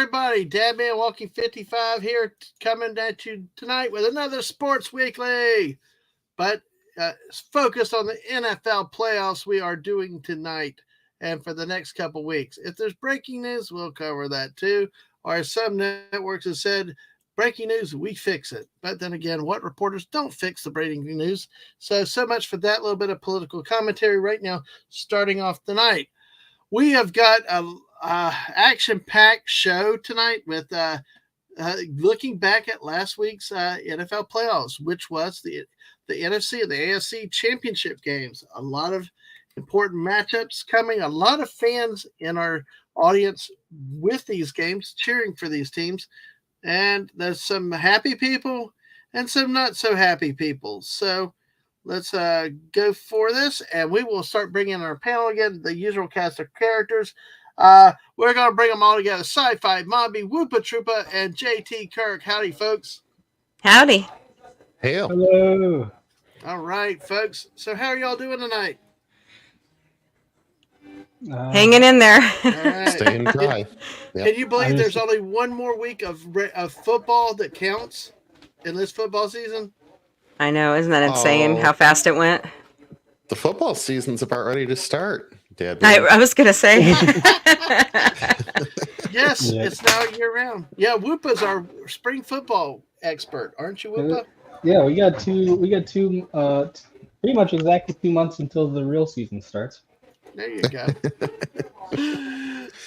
everybody? Dadman Walking 55 here, coming at you tonight with another Sports Weekly. But focused on the NFL playoffs we are doing tonight and for the next couple weeks. If there's breaking news, we'll cover that too. Or as some networks have said, breaking news, we fix it. But then again, what reporters don't fix the breaking news? So much for that little bit of political commentary right now, starting off the night. We have got a action-packed show tonight with looking back at last week's NFL playoffs, which was the NFC and the AFC championship games. A lot of important matchups coming. A lot of fans in our audience with these games, cheering for these teams. And there's some happy people and some not so happy people. So let's go for this, and we will start bringing our panel again, the usual cast of characters. We're going to bring them all together. Sci-Fi, Mombi, Whoopa Troopa, and JT Kirk. Howdy, folks. Howdy. Hail. Hello. All right, folks. So how are y'all doing tonight? Hanging in there. All right. Staying dry. Yep. Can you believe there's only one more week of football that counts in this football season? I know. Isn't that insane how fast it went? The football season's about ready to start, Dad. I was going to say. Yes, It's now year round. Yeah, Whoopa's our spring football expert, aren't you, Whoopa? Yeah, we got two. Pretty much exactly 2 months until the real season starts. There you go.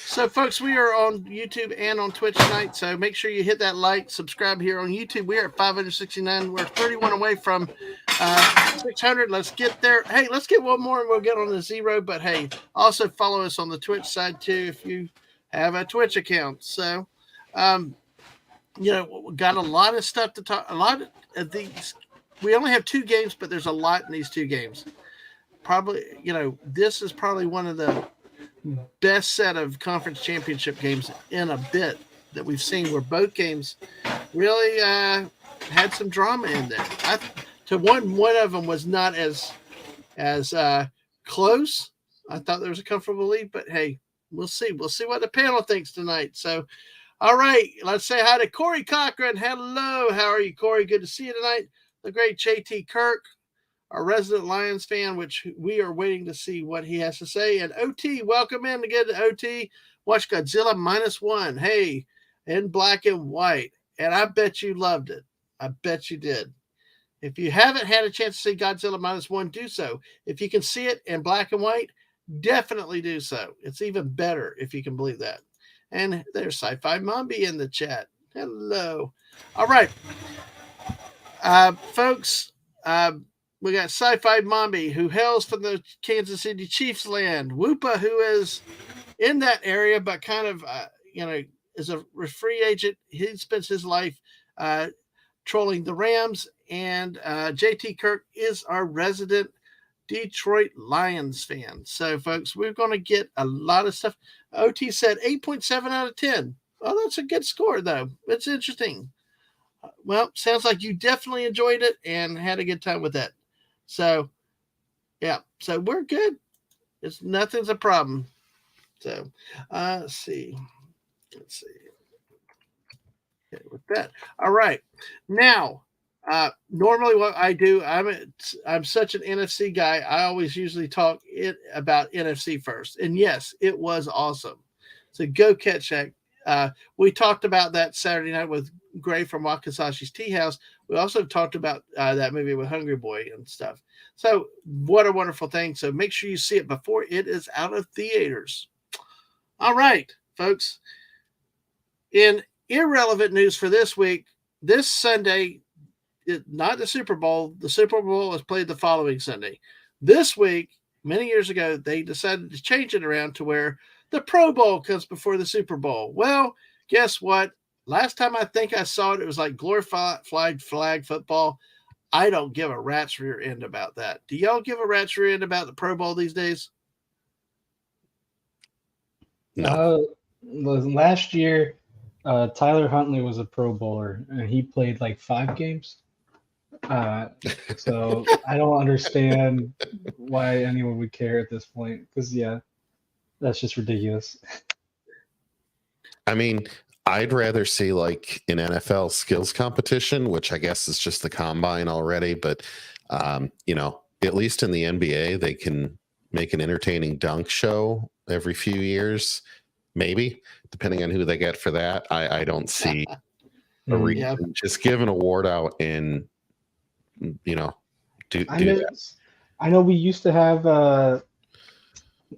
So, folks, we are on YouTube and on Twitch tonight, so make sure you hit that like, subscribe here on YouTube. We are at 569. We're 31 away from 600. Let's get there. Hey, let's get one more and we'll get on the zero. But, hey, also follow us on the Twitch side, too, if you have a Twitch account. So, we got a lot of stuff to talk. A lot of these. We only have 2 games, but there's a lot in these 2 games. Probably, this is probably one of the best set of conference championship games in a bit that we've seen, where both games really had some drama in there. One of them was not as close. I thought there was a comfortable lead, but hey, we'll see. We'll see what the panel thinks tonight. So, all right, let's say hi to Corey Cochran. Hello, how are you, Corey? Good to see you tonight. The great JT Kirk, our resident Lions fan, which we are waiting to see what he has to say. And OT, welcome in again to OT. Watch Godzilla -1. Hey, in black and white. And I bet you loved it. I bet you did. If you haven't had a chance to see Godzilla -1, do so. If you can see it in black and white, definitely do so. It's even better if you can believe that. And there's Sci-Fi Mombi in the chat. Hello. All right. Folks, we got Sci-Fi Mombi, who hails from the Kansas City Chiefs land. Whoopa, who is in that area, but kind of, is a free agent. He spends his life trolling the Rams. And JT Kirk is our resident Detroit Lions fan. So, folks, we're going to get a lot of stuff. OT said 8.7 out of 10. Well, that's a good score, though. It's interesting. Well, sounds like you definitely enjoyed it and had a good time with that. So, yeah. So, we're good. Nothing's a problem. So, let's see. Okay, with that. All right. Now, normally what I do, I'm such an NFC guy. I always usually talk about NFC first. And yes, it was awesome. So go catch that. We talked about that Saturday night with Gray from Wakasashi's Tea House. We also talked about that movie with Hungry Boy and stuff. So what a wonderful thing. So make sure you see it before it is out of theaters. All right, folks. In irrelevant news for this week, this Sunday, not the Super Bowl. The Super Bowl was played the following Sunday. This week, many years ago, they decided to change it around to where the Pro Bowl comes before the Super Bowl. Well, guess what? Last time I think I saw it, it was like glorified flag football. I don't give a rat's rear end about that. Do y'all give a rat's rear end about the Pro Bowl these days? No. Last year, Tyler Huntley was a Pro Bowler, and he played like 5 games. So I don't understand why anyone would care at this point, because, yeah, that's just ridiculous. I mean, I'd rather see like an NFL skills competition, which I guess is just the combine already. But at least in the NBA, they can make an entertaining dunk show every few years, maybe depending on who they get for that. I don't see a reason. Yeah. Just give an award out and do I know, that. I know we used to have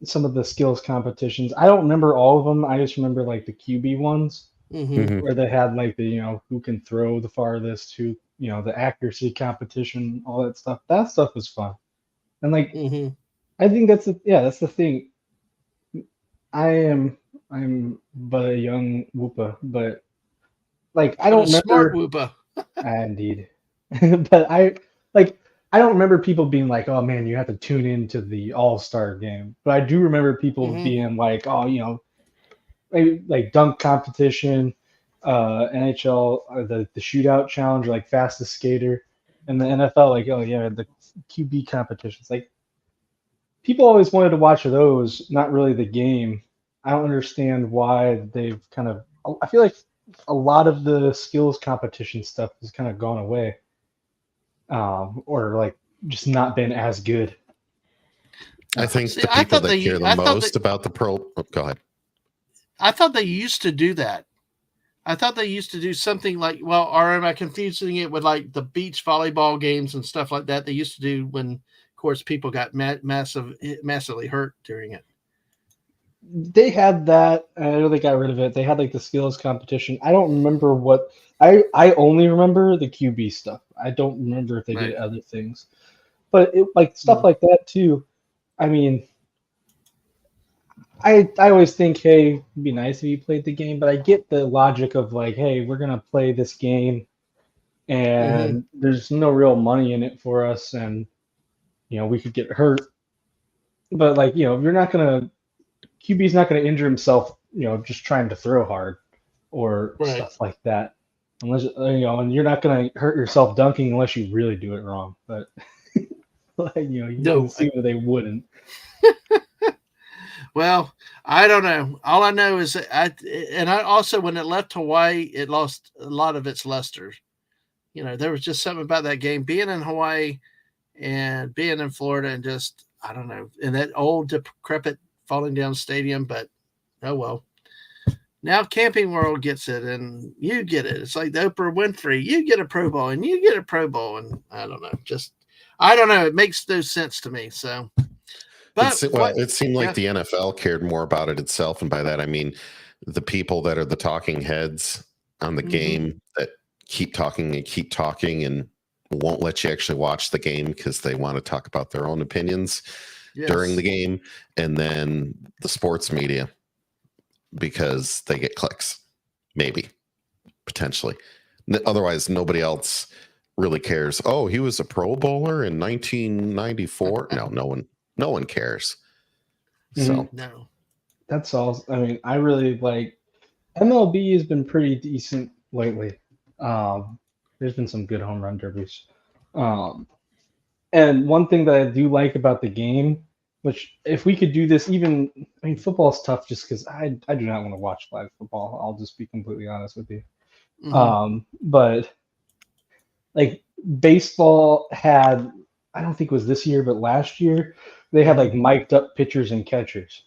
some of the skills competitions. I don't remember all of them. I just remember like the QB ones Mm-hmm. where they had like the who can throw the farthest, who the accuracy competition, all that stuff. That stuff was fun, and like Mm-hmm. I think that's the thing. I'm but a young whoopa, but like I don't Smart remember. whoopa. Indeed, but I don't remember people being like, "Oh man, you have to tune into the All-Star game." But I do remember people being like, "Oh, maybe like dunk competition, NHL, the shootout challenge, like fastest skater, and the NFL, like, oh yeah, the QB competitions." Like people always wanted to watch those, not really the game. I don't understand why they've kind of. I feel like a lot of the skills competition stuff has kind of gone away, or like just not been as good. I think See, the I people thought that they- care the I thought most about the pro. Oh, go ahead. I thought they used to do that. I thought they used to do something like, well, or am I confusing it with like the beach volleyball games and stuff like that they used to do when, of course, people got massively hurt during it? They had that. I know they got rid of it. They had like the skills competition. I don't remember what. I only remember the QB stuff. I don't remember if they did other things, but like stuff like that too. I mean, I always think, hey, it'd be nice if you played the game, but I get the logic of like, hey, we're gonna play this game, and there's no real money in it for us, and we could get hurt. But like, you're not gonna QB's not gonna injure himself, just trying to throw hard or stuff like that, unless and you're not gonna hurt yourself dunking unless you really do it wrong. But like, you can see where they wouldn't. Well, I don't know. All I know is that I also, when it left Hawaii, it lost a lot of its luster. There was just something about that game being in Hawaii and being in Florida, and just, I don't know, in that old decrepit falling down stadium. But oh well. Now Camping World gets it, and you get it. It's like the Oprah Winfrey. You get a Pro Bowl, and you get a Pro Bowl, and I don't know. I don't know. It makes no sense to me. So. But it seemed like the NFL cared more about it itself, and by that I mean the people that are the talking heads on the game that keep talking and won't let you actually watch the game because they want to talk about their own opinions during the game, and then the sports media because they get clicks, maybe, potentially. Otherwise, nobody else really cares. Oh, he was a Pro Bowler in 1994. No one cares. So no, that's all. I mean, I really like MLB has been pretty decent lately. There's been some good home run derbies. And one thing that I do like about the game, which if we could do this, football is tough just because I do not want to watch live football. I'll just be completely honest with you. But like baseball had, I don't think it was this year, but last year, they had like mic'd up pitchers and catchers.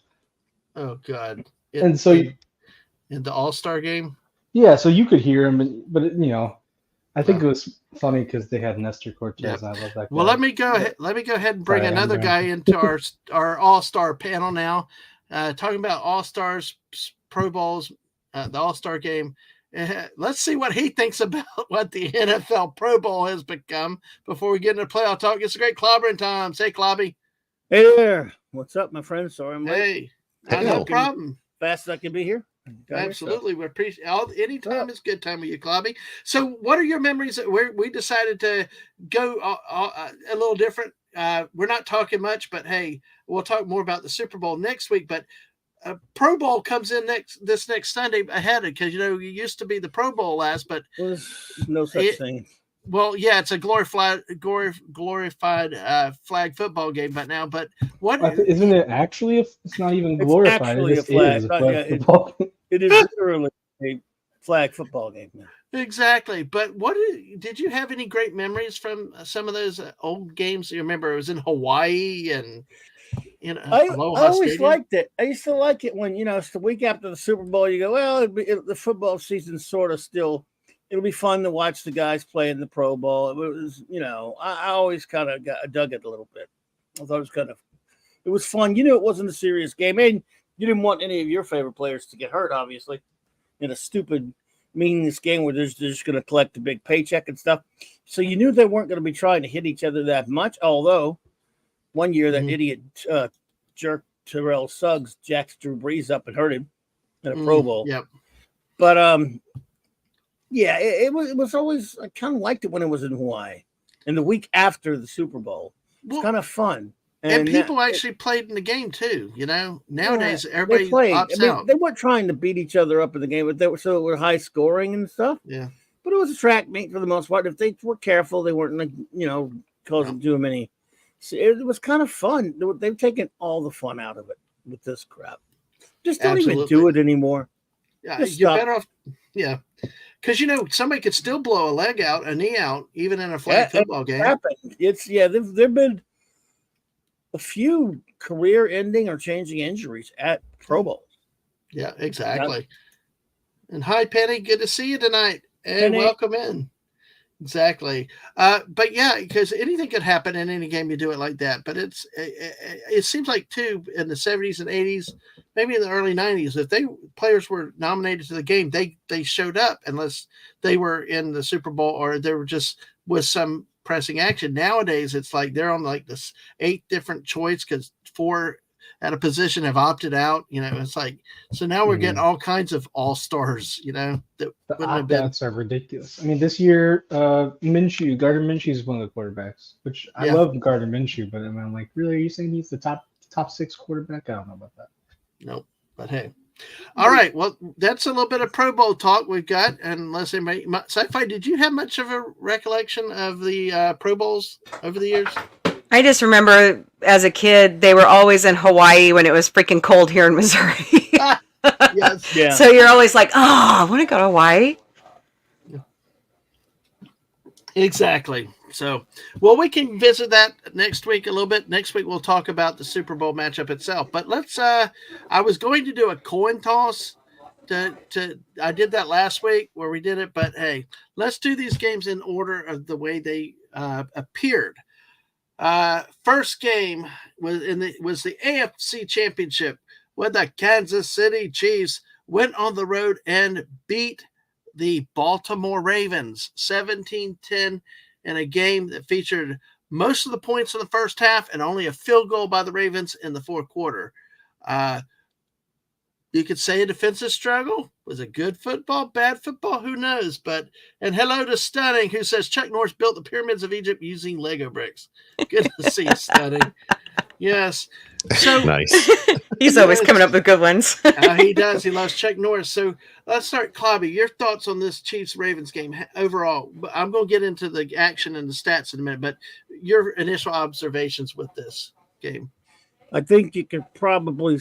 Oh God! In the All-Star game. Yeah, so you could hear him, but I think it was funny because they had Nestor Cortez. And I love that guy. Well, let me go ahead and bring another guy into our All-Star panel now. Talking about All-Stars, Pro Bowls, the All-Star game. Let's see what he thinks about what the NFL Pro Bowl has become before we get into playoff talk. It's a great clobbering time. Say, Clobby. Hey there. What's up, my friend? Sorry I'm late. Hey, no problem. Fast as I can be here. Absolutely. We appreciate any time is good time with you, Clobby. So what are your memories? We decided to go a little different. We're not talking much, but hey, we'll talk more about the Super Bowl next week. But Pro Bowl comes in this next Sunday ahead of, because you used to be the Pro Bowl last, but there's no such thing. Well, yeah, it's a glorified flag football game by now. But what isn't it actually? It's not even glorified. It's actually a flag. It is literally a flag football game now. Exactly. But did you have any great memories from some of those old games? You remember it was in Hawaii and I Aloha always Stadium? liked it. I used to like it when, it's the week after the Super Bowl. You go, well, the football season's sort of still, it'll be fun to watch the guys play in the Pro Bowl. It was, I always kind of dug it a little bit. I thought it was fun. It wasn't a serious game. And you didn't want any of your favorite players to get hurt, obviously, in a stupid, meaningless game where they're just going to collect a big paycheck and stuff. So you knew they weren't going to be trying to hit each other that much, although one year that idiot jerk Terrell Suggs jacks Drew Brees up and hurt him in a Pro Bowl. Yep. But it was always, I kind of liked it when it was in Hawaii, and the week after the Super Bowl. It's kind of fun. And people actually played in the game too. Nowadays everybody opts out. They weren't trying to beat each other up in the game, but they were high scoring and stuff. Yeah. But it was a track meet for the most part. If they were careful, they weren't causing too many. It was kind of fun. They've taken all the fun out of it with this crap. Just don't even do it anymore. Yeah, you're better off. Yeah, because somebody could still blow a knee out, even in a flag football game. Happened. There've been a few career-ending or changing injuries at Pro Bowls. Yeah, exactly. And hi, Penny. Good to see you tonight, and welcome in. Exactly. But yeah, because anything could happen in any game you do it like that. But it seems like too in the 70s and 80s, maybe in the early 90s, if players were nominated to the game, they showed up unless they were in the Super Bowl or they were just with some pressing action. Nowadays, it's like they're on like this 8 different choice because 4 at a position have opted out. It's like, so now we're getting all kinds of all-stars, that the opt-outs are ridiculous. I mean, this year, Gardner Minshew is one of the quarterbacks, which I love Gardner Minshew, but I'm like, really, are you saying he's the top 6 quarterback? I don't know about that. Nope. But hey. All right. Well, that's a little bit of Pro Bowl talk we've got. Unless anybody, Sci-Fi, did you have much of a recollection of the Pro Bowls over the years? I just remember as a kid, they were always in Hawaii when it was freaking cold here in Missouri. Yes. Yeah. So you're always like, I want to go to Hawaii. Exactly. So, well, we can visit that next week a little bit. Next week, we'll talk about the Super Bowl matchup itself. But let's, I was going to do a coin toss I did that last week where we did it, but hey, let's do these games in order of the way they appeared. First game was the AFC Championship when the Kansas City Chiefs went on the road and beat the Baltimore Ravens 17-10 in a game that featured most of the points in the first half and only a field goal by the Ravens in the fourth quarter. You could say a defensive struggle. Was it good football, bad football? Who knows? And hello to Stunning, who says Chuck Norris built the pyramids of Egypt using Lego bricks. Good to see you, Stunning. Yes. So nice. He's always coming up with good ones. He does. He loves Chuck Norris. So let's start, Clobby. Your thoughts on this Chiefs-Ravens game overall? I'm going to get into the action and the stats in a minute, but your initial observations with this game. I think you could probably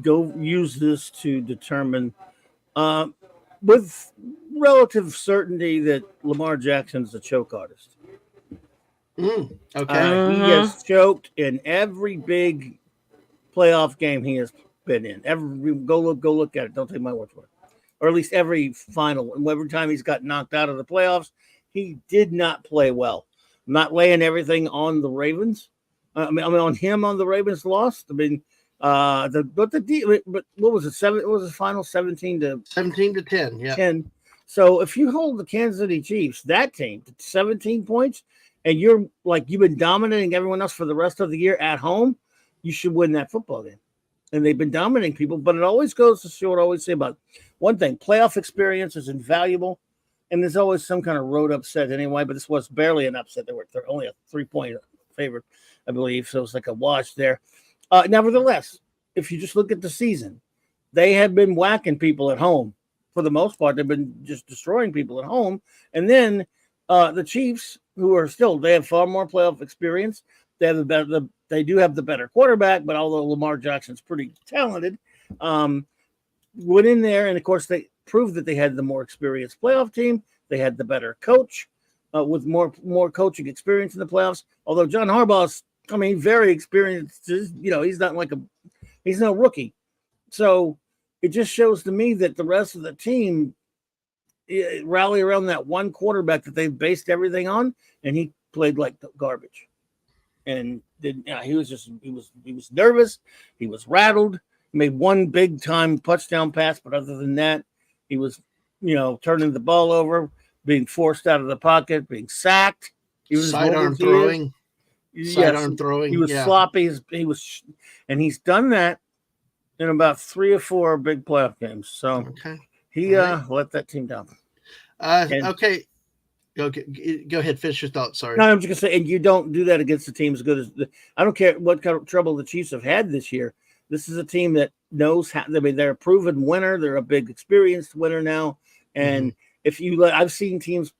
go use this to determine with relative certainty that Lamar Jackson's a choke artist. Okay. He has choked in every big playoff game he has been in. Go look at it. Don't take my word for it. Or at least every final. Every time he's got knocked out of the playoffs, he did not play well. I'm not laying everything on the Ravens. On him on the Ravens lost. I mean, but what was it? What was the final? 17-10. Yeah. 10. So if you hold the Kansas City Chiefs, that team, to 17 points, and you've been dominating everyone else for the rest of the year at home, you should win that football game. And they've been dominating people, but it always goes to show what I always say about one thing: playoff experience is invaluable, and there's always some kind of road upset anyway. But this was barely an upset. They're only a 3-point favorite, I believe, so it's like a wash there. Nevertheless, if you just look at the season, they have been whacking people at home. For the most part, they've been just destroying people at home. And then the Chiefs, who are they have far more playoff experience. They have they do have the better quarterback, but although Lamar Jackson's pretty talented, went in there, and of course proved that they had the more experienced playoff team. They had the better coach with more coaching experience in the playoffs. Although John Harbaugh's, very experienced. He's not he's no rookie. So it just shows to me that the rest of the team rally around that one quarterback that they've based everything on, and he played like garbage. And he was nervous. He was rattled. He made one big time touchdown pass, but other than that, he was, turning the ball over, being forced out of the pocket, being sacked. He was sidearm throwing. Sidearm throwing. He was sloppy. He's done that in about 3 or 4 big playoff games. So he let that team down. Okay. Go ahead. Finish your thoughts. Sorry. No, I'm just gonna say, and you don't do that against a team as good as I don't care what kind of trouble the Chiefs have had this year. This is a team that knows how. They're a proven winner. They're a big experienced winner now. And if you I've seen teams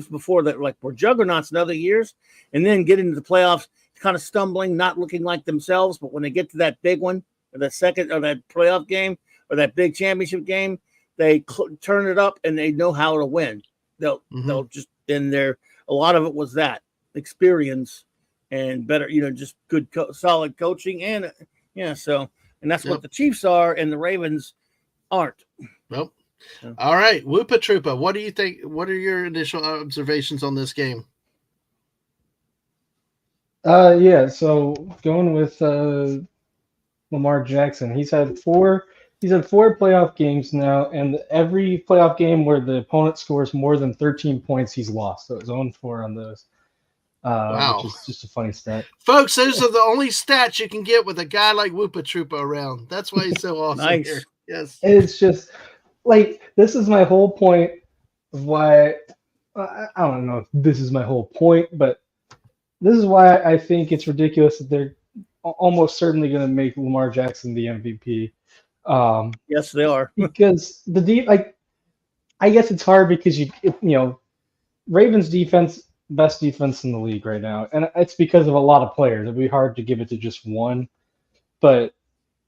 before that were juggernauts in other years, and then get into the playoffs kind of stumbling, not looking like themselves. But when they get to that big one, or that second, or that playoff game, or that big championship game, they turn it up and they know how to win. They'll just in there. A lot of it was that experience and better, just good, solid coaching, and So, and that's what the Chiefs are, and the Ravens aren't. Nope. So. All right, Whoopa Troopa. What do you think? What are your initial observations on this game? So going with Lamar Jackson, he's had 4 playoff games now, and every playoff game where the opponent scores more than 13 points, he's lost. So it's 0-4 on those. Wow. Which is just a funny stat. Folks, those are the only stats you can get with a guy like Whoopa Troopa around. That's why he's so awesome nice. Here. Yes. It's just this is my whole point of why I don't know if this is my whole point, but this is why I think it's ridiculous that they're almost certainly going to make Lamar Jackson the MVP. Yes, they are. Because I guess it's hard because Ravens defense, best defense in the league right now, and it's because of a lot of players. It'd be hard to give it to just one, but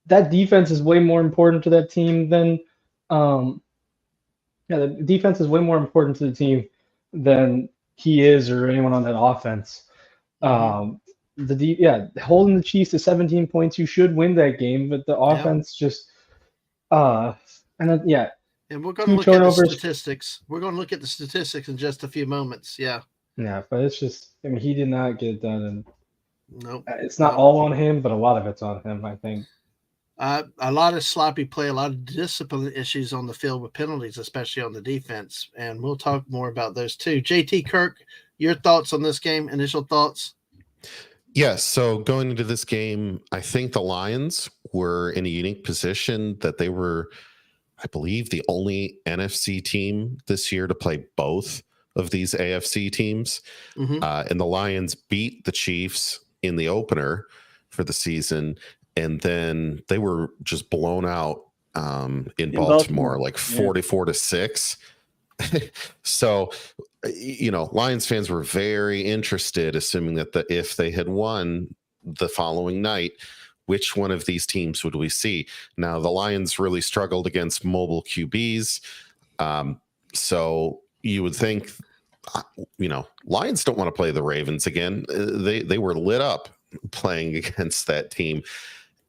that defense is way more important to that team than the defense is way more important to the team than he is or anyone on that offense. Holding the Chiefs to 17 points, you should win that game, but the offense just and we're going to look at the statistics. We're going to look at the statistics in just a few moments. Yeah, but it's just he did not get it done, and nope. It's not all on him, but a lot of it's on him, I think. A lot of sloppy play, a lot of discipline issues on the field with penalties, especially on the defense, and we'll talk more about those too. JT Kirk, your thoughts on this game? Initial thoughts? Yes. So going into this game, I think the Lions were in a unique position that they were, I believe, the only NFC team this year to play both of these AFC teams. And the Lions beat the Chiefs in the opener for the season. And then they were just blown out in Baltimore, like 44-6. So, Lions fans were very interested, assuming that if they had won the following night, which one of these teams would we see? Now, the Lions really struggled against mobile QBs. So you would think, Lions don't want to play the Ravens again. They were lit up playing against that team.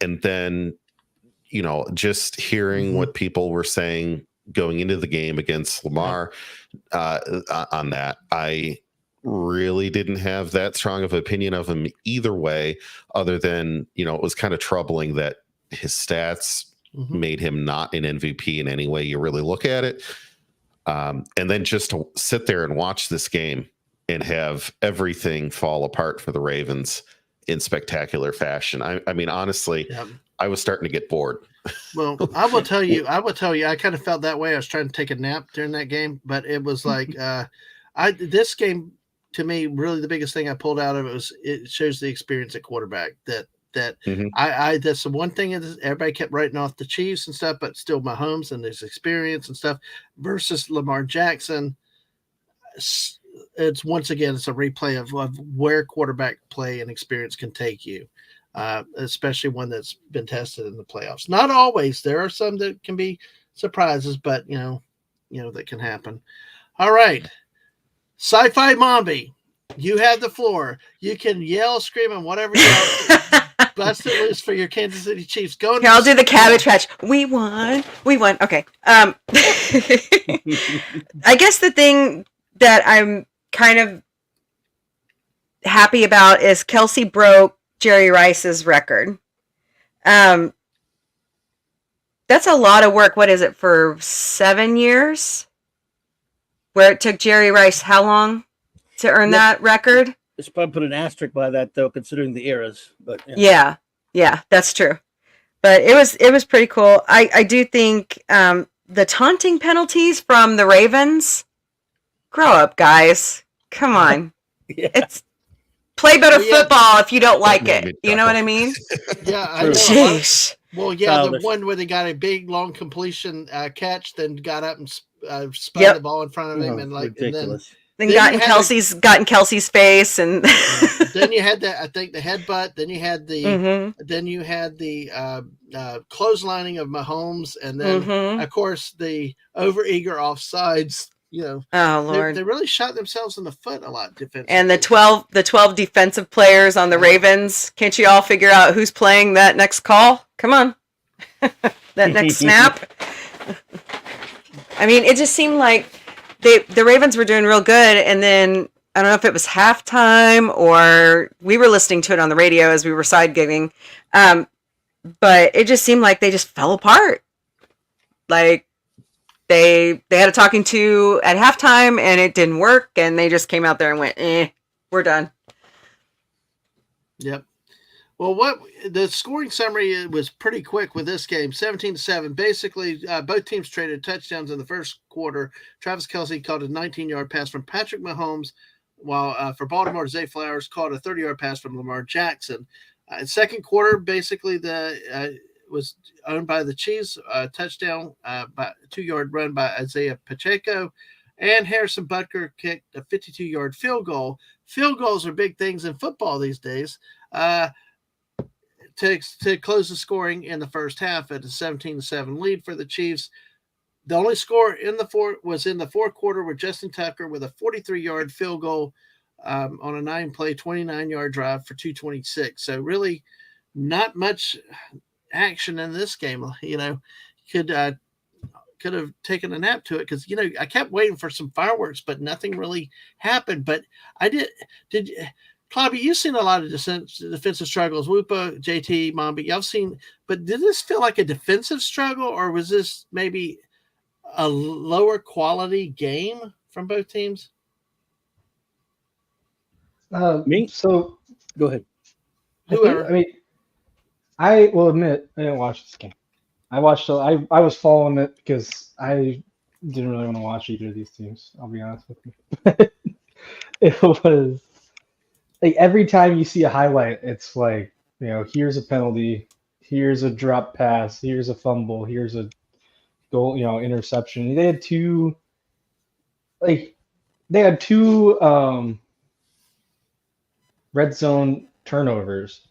And then, just hearing what people were saying going into the game against Lamar on that, I really didn't have that strong of an opinion of him either way, other than, it was kind of troubling that his stats made him not an MVP in any way you really look at it. And then just to sit there and watch this game and have everything fall apart for the Ravens in spectacular fashion. I mean, honestly, I was starting to get bored. Well, I will tell you, I kind of felt that way. I was trying to take a nap during that game, but it was like, this game to me, really the biggest thing I pulled out of it was it shows the experience at quarterback that's the one thing is everybody kept writing off the Chiefs and stuff, but still Mahomes and his experience and stuff versus Lamar Jackson. It's once again, it's a replay of where quarterback play and experience can take you, especially one that's been tested in the playoffs. Not always. There are some that can be surprises, but that can happen. All right. Sci-Fi Mombi, you have the floor. You can yell, scream, and whatever you want. Bust it loose for your Kansas City Chiefs. Go. Here, I'll do the Cabbage Patch. We won. Okay. I guess the thing that I'm kind of happy about is Kelsey broke Jerry Rice's record. That's a lot of work. What is it, for 7 years? Where it took Jerry Rice how long to earn that record? It's probably put an asterisk by that, though, considering the eras. But yeah, that's true. But it was pretty cool. I do think the taunting penalties from the Ravens. Grow up, guys. Come on. It's play better football if you don't like it. You know what I mean? Yeah, I know. Jeez. Well, yeah, the one where they got a big long completion catch, then got up and spun the ball in front of him, and ridiculous. Then got in Kelsey's face, and then you had I think the headbutt. Then you had the clotheslining of Mahomes, and then of course the overeager offsides. Oh Lord, they really shot themselves in the foot a lot defensively. And the 12 defensive players on the Ravens. Can't you all figure out who's playing that next call? Come on, that next snap. I mean, it just seemed like the Ravens were doing real good, and then I don't know if it was halftime or we were listening to it on the radio as we were side gigging, but it just seemed like they just fell apart. Like they had a talking to at halftime, and it didn't work, and they just came out there and went, we're done. Yep. Well, the scoring summary was pretty quick with this game, 17-7. Basically, both teams traded touchdowns in the first quarter. Travis Kelce caught a 19-yard pass from Patrick Mahomes, while for Baltimore, Zay Flowers caught a 30-yard pass from Lamar Jackson. Second quarter, basically, was owned by the Chiefs. Touchdown by 2-yard run by Isaiah Pacheco, and Harrison Butker kicked a 52-yard field goal. Field goals are big things in football these days. To close the scoring in the first half at a 17-7 lead for the Chiefs. The only score in the fourth quarter with Justin Tucker with a 43-yard field goal on a 9-play, 29-yard drive for 226. So really not much action in this game. Could have taken a nap to it because, I kept waiting for some fireworks, but nothing really happened. But I did Clobby, you've seen a lot of defensive struggles. Whoopa, JT, Mombi, y'all seen, but did this feel like a defensive struggle, or was this maybe a lower quality game from both teams? Me? So go ahead. Whoever. I will admit I didn't watch this game. I was following it because I didn't really want to watch either of these teams. I'll be honest with you. It was like every time you see a highlight, it's like, here's a penalty, here's a drop pass, here's a fumble, here's a goal, interception. They had two red zone turnovers,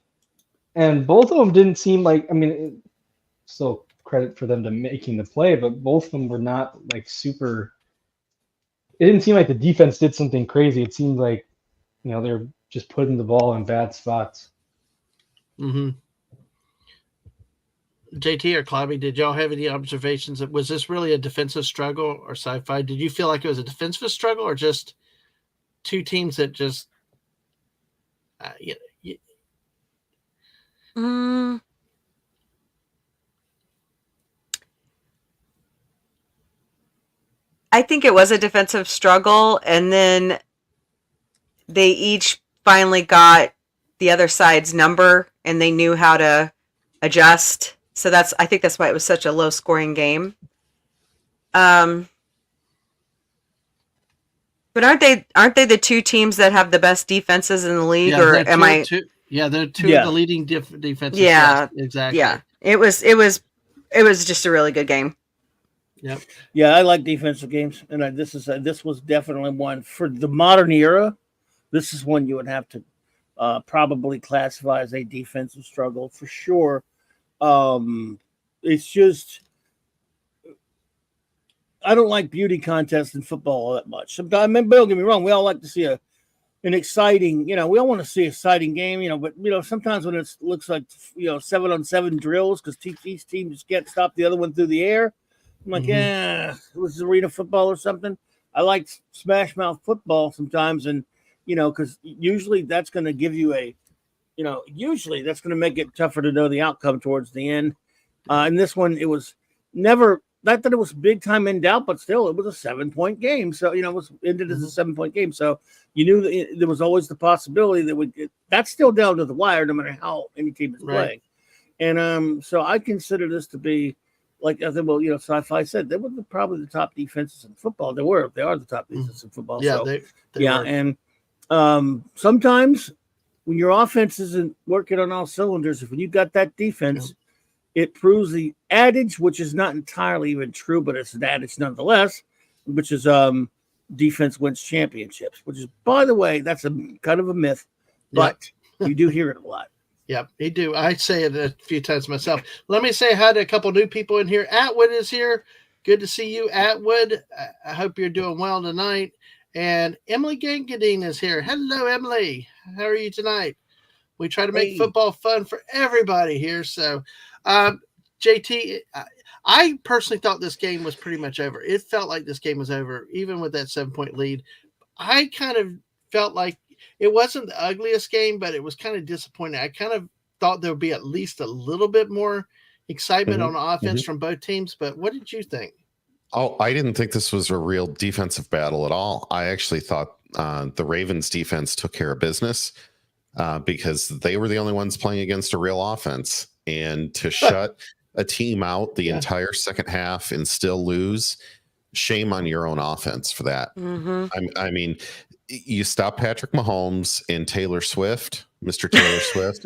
and both of them didn't seem like, still credit for them to making the play, but both of them were not like super. It didn't seem like the defense did something crazy. It seemed like, they're just putting the ball in bad spots. Mm-hmm. JT or Clobby, did y'all have any observations? Was this really a defensive struggle or sci-fi? Did you feel like it was a defensive struggle or just two teams that just I think it was a defensive struggle, and then they each finally got the other side's number, and they knew how to adjust. So I think that's why it was such a low scoring game. But aren't they the two teams that have the best defenses in the league? Yeah, or am I? They're two of the leading defenses. Yeah, yes, exactly. Yeah, it was just a really good game. Yep. Yeah, I like defensive games, and this was definitely one for the modern era. This is one you would have to probably classify as a defensive struggle for sure. It's just I don't like beauty contests in football all that much. Sometimes, I mean, don't get me wrong, we all like to see an exciting, we all want to see an exciting game, but sometimes when it looks like 7-on-7 drills because each team just can't stop the other one through the air. I'm like, it was arena football or something. I like smash mouth football sometimes, and because usually that's going to give you usually that's going to make it tougher to know the outcome towards the end. And this one, it was never, not that it was big time in doubt, but still, it was a 7-point game. So, it was ended as a 7-point game. So you knew that there was always the possibility that that's still down to the wire, no matter how any team is playing. And so I consider this to be, like, I think, Sci-Fi said, they were probably the top defenses in football. They are the top defenses in football. Yeah, so, they yeah, were. and sometimes when your offense isn't working on all cylinders, if you got that defense, it proves the adage, which is not entirely even true, but it's an adage nonetheless, which is defense wins championships, which is, by the way, that's a kind of a myth, but you do hear it a lot. Yep, you do. I say it a few times myself. Let me say hi to a couple new people in here. Atwood is here. Good to see you, Atwood. I hope you're doing well tonight. And Emily Gangadine is here. Hello, Emily. How are you tonight? We try to make football fun for everybody here. So, JT, I personally thought this game was pretty much over. It felt like this game was over, even with that 7-point lead. I kind of felt like it wasn't the ugliest game, but it was kind of disappointing. I kind of thought there would be at least a little bit more excitement on offense from both teams. But what did you think? Oh, I didn't think this was a real defensive battle at all. I actually thought the Ravens defense took care of business because they were the only ones playing against a real offense. And to shut a team out the entire second half and still lose, shame on your own offense for that. I mean, you stop Patrick Mahomes and Taylor Swift, Mr. Taylor Swift.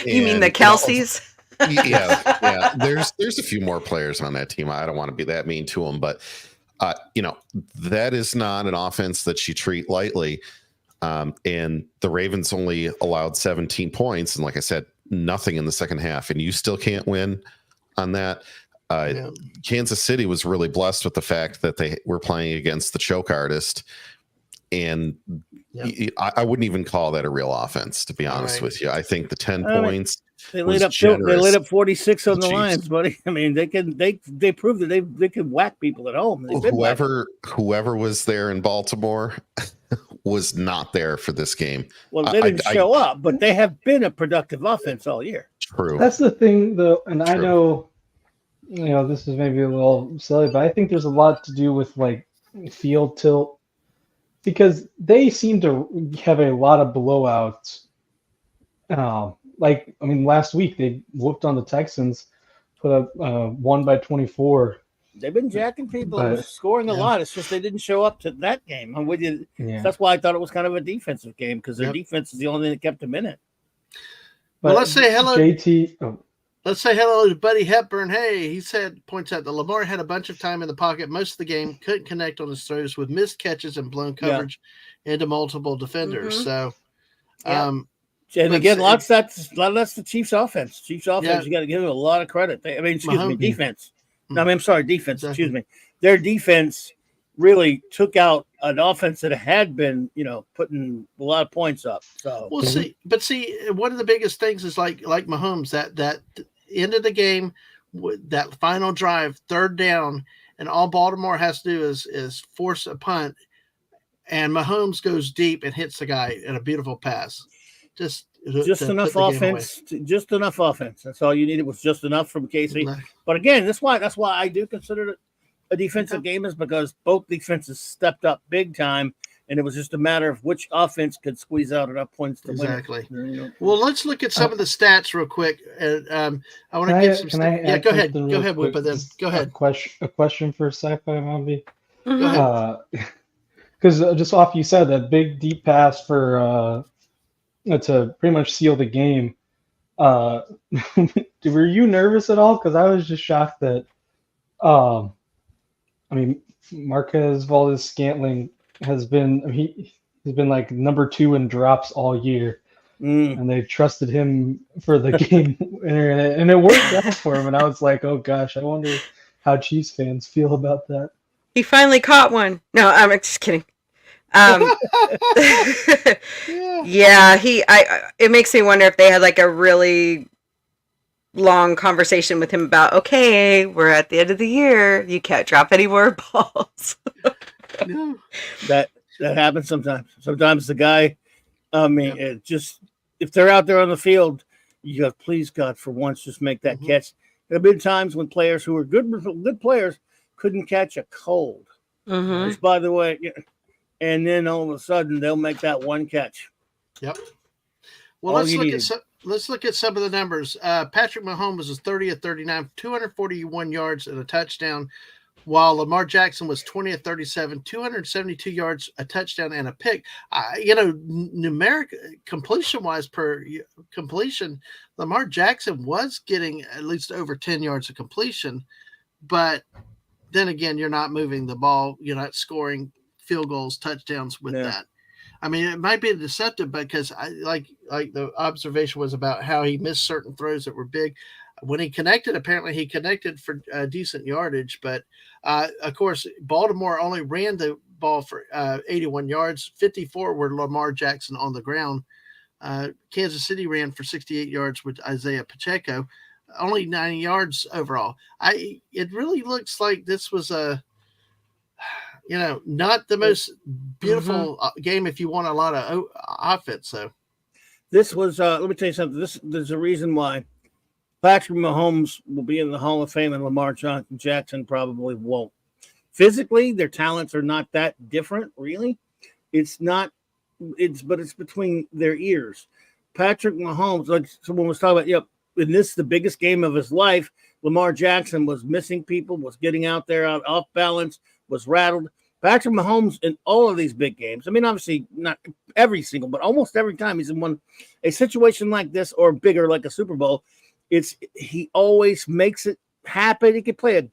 You mean the Kelseys? Yeah. There's a few more players on that team. I don't want to be that mean to them, but that is not an offense that you treat lightly. And the Ravens only allowed 17 points, and like I said, nothing in the second half, and you still can't win on that. Kansas City was really blessed with the fact that they were playing against the choke artist, and I wouldn't even call that a real offense, to be honest with you. I think the 10 points they laid up 46 on the Lions, buddy. I mean, they proved that they can whack people at home. Whoever was there in Baltimore was not there for this game. Well, they didn't show up, but they have been a productive offense all year. True. That's the thing, though, and I know, this is maybe a little silly, but I think there's a lot to do with like field tilt, because they seem to have a lot of blowouts. Last week they whooped on the Texans, put up 1 by 24. They've been jacking people, scoring a lot. It's just they didn't show up to that game. I'm with you. That's why I thought it was kind of a defensive game, because their defense is the only thing that kept them in it. Well, let's say hello, JT. Let's say hello to Buddy Hepburn. Hey, he points out that Lamar had a bunch of time in the pocket most of the game, couldn't connect on his throws with missed catches and blown coverage into multiple defenders. So, and again, a lot of that's the Chiefs' offense. You got to give them a lot of credit. Defense. Defense. Excuse me. Their defense really took out an offense that had been, putting a lot of points up. So see, one of the biggest things is like Mahomes, that end of the game, that final drive, third down, and all Baltimore has to do is force a punt, and Mahomes goes deep and hits the guy in a beautiful pass. Just enough offense. Just enough offense. That's all you needed, was just enough from Casey. But again, that's why I do consider it a defensive game, is because both defenses stepped up big time, and it was just a matter of which offense could squeeze out enough points to win. Well, let's look at some of the stats real quick. I want to get some. Go ahead. Go ahead, Whippa. Then go ahead. A question for Sci-Fi Mombi. Go ahead. Because just off you said that big deep pass for to pretty much seal the game. Were you nervous at all? Because I was just shocked that. Marquez Valdes-Scantling has been like number 2 in drops all year, and they trusted him for the game winner, and it worked out for him. And I was like, oh gosh, I wonder how Chiefs fans feel about that. He finally caught one. No, I'm just kidding. Yeah. Yeah, it makes me wonder if they had like a really long conversation with him about, okay, we're at the end of the year. You can't drop any more balls. Yeah. That happens sometimes. Sometimes the guy, I mean, it just if they're out there on the field, you go, please God, for once, just make that catch. There have been times when players who are good players couldn't catch a cold. Which, by the way, and then all of a sudden they'll make that one catch. Yep. Well, let's look at some of the numbers. Patrick Mahomes was 30 of 39, 241 yards and a touchdown, while Lamar Jackson was 20 of 37, 272 yards, a touchdown, and a pick. Numeric completion-wise per completion, Lamar Jackson was getting at least over 10 yards of completion, but then again, you're not moving the ball. You're not scoring field goals, touchdowns with that. I mean, it might be deceptive because like the observation was about how he missed certain throws that were big. When he connected, apparently he connected for decent yardage. But, of course, Baltimore only ran the ball for 81 yards. 54 were Lamar Jackson on the ground. Kansas City ran for 68 yards with Isaiah Pacheco. Only 90 yards overall. It really looks like this was not the most beautiful game if you want a lot of offense. So this was, let me tell you something. There's a reason why Patrick Mahomes will be in the Hall of Fame and Lamar Jackson probably won't. Physically, their talents are not that different, really. But it's between their ears. Patrick Mahomes, like someone was talking about, in this, the biggest game of his life, Lamar Jackson was missing people, was getting out there off balance, was rattled. Patrick Mahomes in all of these big games, I mean, obviously not every single, but almost every time he's in a situation like this or bigger, like a Super Bowl, he always makes it happen. He can play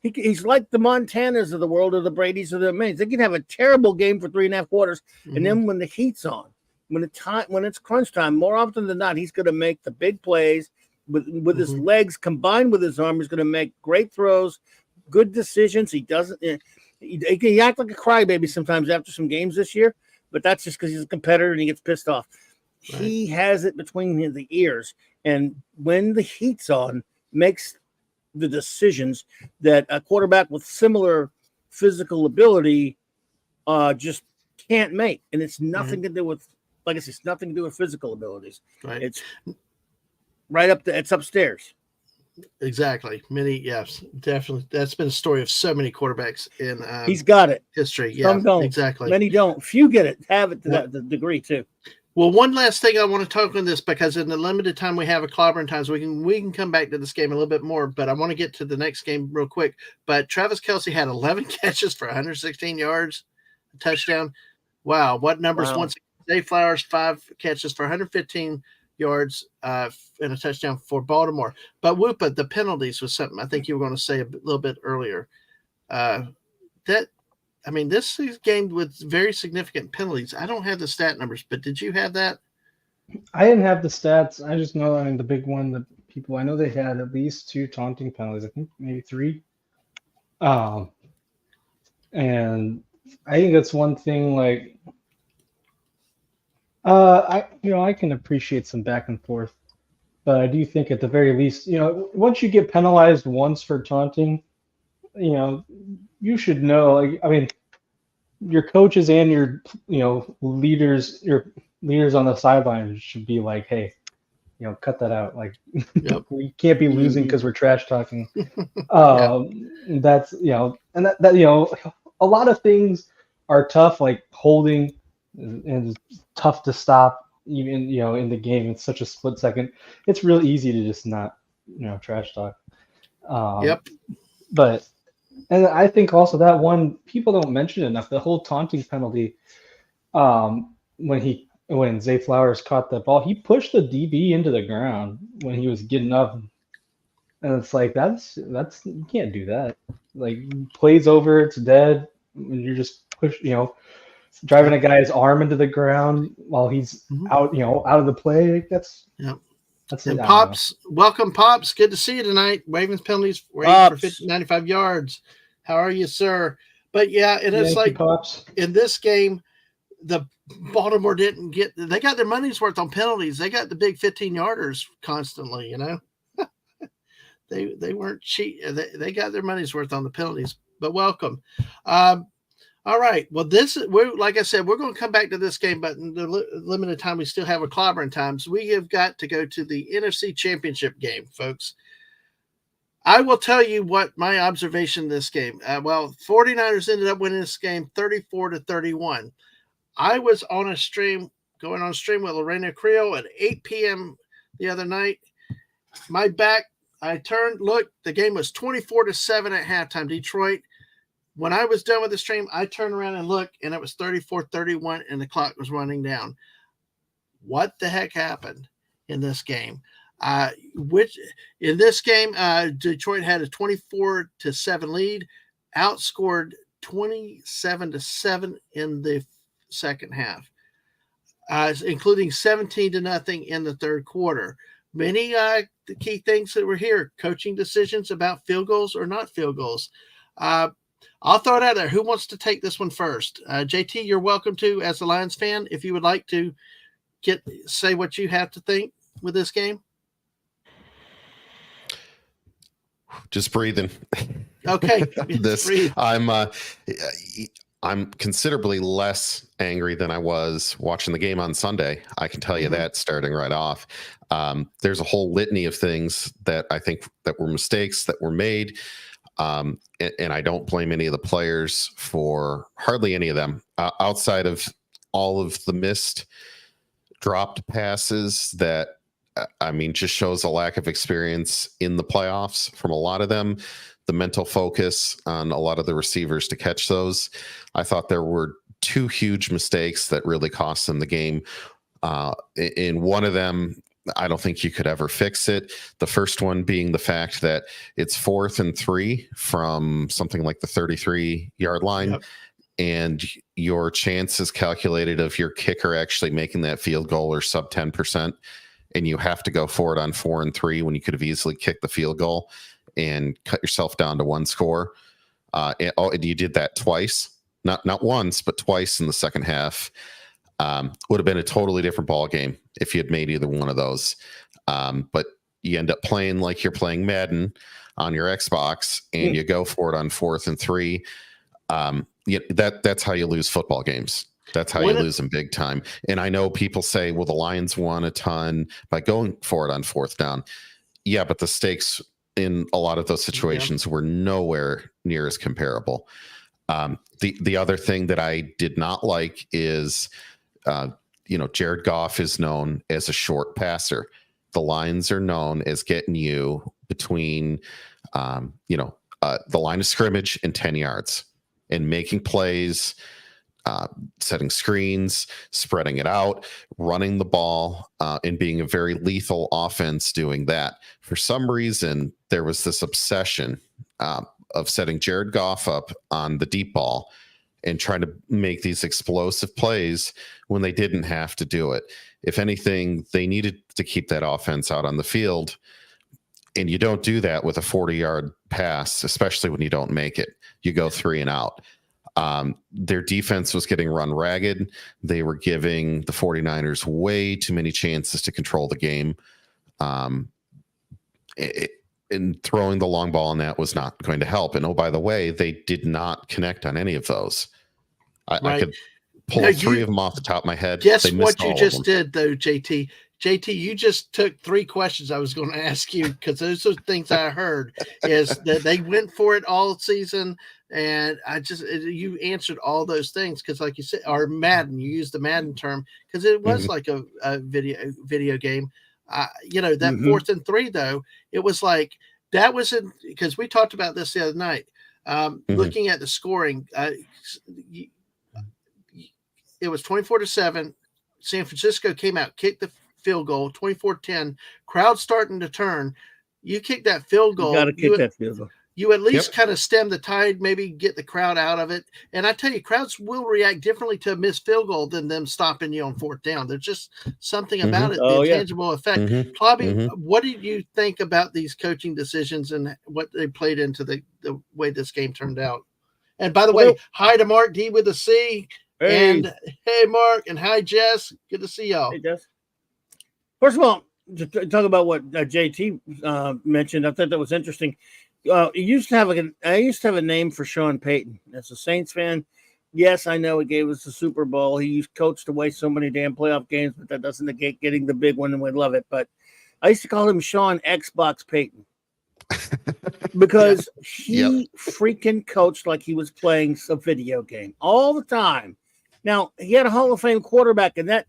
he's like the Montanas of the world, or the Bradys or the Mains. They can have a terrible game for 3.5 quarters, and then when the heat's on, when it's crunch time, more often than not, he's going to make the big plays with his legs combined with his arm. He's going to make great throws, good decisions. He doesn't. He act like a crybaby sometimes after some games this year, but that's just because he's a competitor and he gets pissed off. Right. He has it between the ears, and when the heat's on, makes the decisions that a quarterback with similar physical ability just can't make, and it's nothing to do with, like I said, it's nothing to do with physical abilities. Right. It's right up it's upstairs. Exactly. Yes, definitely. That's been a story of so many quarterbacks in he's got it. History. Some don't. Exactly. Many don't. Few get it. Have it to that degree too. Well, one last thing I want to talk on this, because in the limited time we have at Clobbering Times, we can come back to this game a little bit more, but I want to get to the next game real quick. But Travis Kelce had 11 catches for 116 yards, a touchdown. Wow, what numbers? Once Zay Flowers, 5 catches for 115 yards and a touchdown for Baltimore. But Whoopa, the penalties was something I think you were going to say a little bit earlier. This is a game with very significant penalties. I don't have the stat numbers, but did you have that? I didn't have the stats. I just know, the big one, I know they had at least 2 taunting penalties. I think maybe 3. And I think that's one thing, like, I can appreciate some back and forth, but I do think at the very least, once you get penalized once for taunting, you should know, your coaches and your leaders on the sideline should be like, hey, cut that out. Like, we can't be losing because we're trash talking. That's and that a lot of things are tough, like holding, and it's tough to stop even in the game. It's such a split second. It's real easy to just not trash talk. But and I think also that one, people don't mention enough, the whole taunting penalty. When Zay Flowers caught that ball, he pushed the DB into the ground when he was getting up, and it's like that's you can't do that. Like, plays over, it's dead. You're just driving a guy's arm into the ground while he's out of the play. That's That's it. And I don't know. Pops, welcome, Pops. Good to see you tonight. Ravens penalties were 8 for Pops. 95 yards. How are you, sir? But yeah, and it's Thank you, like Pops. in this game, the Baltimore didn't get. They got their money's worth on penalties. They got the big 15-yarders constantly. You know, they weren't cheap. They got their money's worth on the penalties. But welcome. All right. Well, we're like I said, we're going to come back to this game, but in the limited time we still have a clobbering time, so we have got to go to the NFC Championship game, folks. I will tell you what my observation of this game. 49ers ended up winning this game 34-31. I was on a stream, going on a stream with Lorena Creel at 8 p.m. the other night. My back, I turned, looked, the game was 24-7 at halftime. Detroit. When I was done with the stream, I turned around and looked, and it was 34-31, and the clock was running down. What the heck happened in this game? In this game, Detroit had a 24-7 lead, outscored 27-7 in the second half, including 17-0 in the third quarter. Many the key things that were here: coaching decisions about field goals or not field goals. I'll throw it out there. Who wants to take this one first? JT, you're welcome to, as a Lions fan, if you would like to say what you have to think with this game. Just breathing. Okay. Breathe. I'm considerably less angry than I was watching the game on Sunday. I can tell you that starting right off. There's a whole litany of things that I think that were mistakes that were made. And I don't blame any of the players for hardly any of them outside of all of the missed dropped passes that, just shows a lack of experience in the playoffs from a lot of them. The mental focus on a lot of the receivers to catch those. I thought there were two huge mistakes that really cost them the game. In one of them, I don't think you could ever fix it. The first one being the fact that it's 4th and 3 from something like the 33-yard line. Yep. And your chances calculated of your kicker actually making that field goal are sub 10%. And you have to go for it on 4 and 3 when you could have easily kicked the field goal and cut yourself down to one score. And you did that twice, not once, but twice in the second half. Would have been a totally different ball game if you had made either one of those. But you end up playing like you're playing Madden on your Xbox, and you go for it on 4th and 3. That's how you lose football games. That's how you lose them big time. And I know people say, well, the Lions won a ton by going for it on 4th down. Yeah, but the stakes in a lot of those situations were nowhere near as comparable. The other thing that I did not like is, Jared Goff is known as a short passer. The Lions are known as getting you between, the line of scrimmage and 10 yards and making plays, setting screens, spreading it out, running the ball, and being a very lethal offense doing that. For some reason, there was this obsession of setting Jared Goff up on the deep ball and trying to make these explosive plays when they didn't have to do it. If anything, they needed to keep that offense out on the field. And you don't do that with a 40-yard pass, especially when you don't make it. You go 3 and out. Their defense was getting run ragged. They were giving the 49ers way too many chances to control the game. And throwing the long ball on that was not going to help. And, oh, by the way, they did not connect on any of those. I could pull 3 of them off the top of my head. Guess what you just did, though, JT? JT, you just took 3 questions I was going to ask you, because those are things I heard, is that they went for it all season. And you answered all those things, because like you said, or Madden, you used the Madden term, because it was like a video game. That 4th and 3, though, it was like, that was because we talked about this the other night, looking at the scoring, it was 24-7. San Francisco came out, kicked the field goal, 24-10, crowd starting to turn. You kick that field goal. You got to kick that field goal. you at least kind of stem the tide, maybe get the crowd out of it. And I tell you, crowds will react differently to a missed field goal than them stopping you on fourth down. There's just something about it, the intangible effect. Claudia, what did you think about these coaching decisions and what they played into the way this game turned out? And by the way, hi to Mark D with a C. Hey. And hey, Mark, and hi, Jess. Good to see y'all. Hey, Jess. First of all, to talk about what JT mentioned, I thought that was interesting. I used to have a name for Sean Payton. As a Saints fan, yes, I know he gave us the Super Bowl. He coached away so many damn playoff games, but that doesn't negate getting the big one, and we love it. But I used to call him Sean Xbox Payton because he freaking coached like he was playing a video game all the time. Now, he had a Hall of Fame quarterback, and that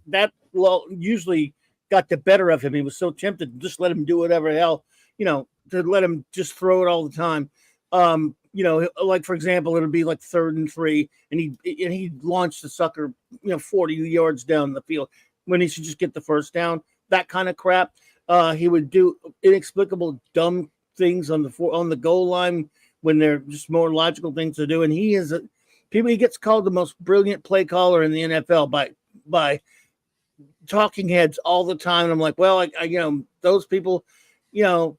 usually got the better of him. He was so tempted to just let him do whatever the hell, to let him just throw it all the time. Like, for example, it'll be like 3rd and 3, and he launched the sucker, 40 yards down the field when he should just get the first down, that kind of crap. He would do inexplicable, dumb things on the goal line when they're just more logical things to do. And he gets called the most brilliant play caller in the NFL by talking heads all the time. And I'm like, well, I those people,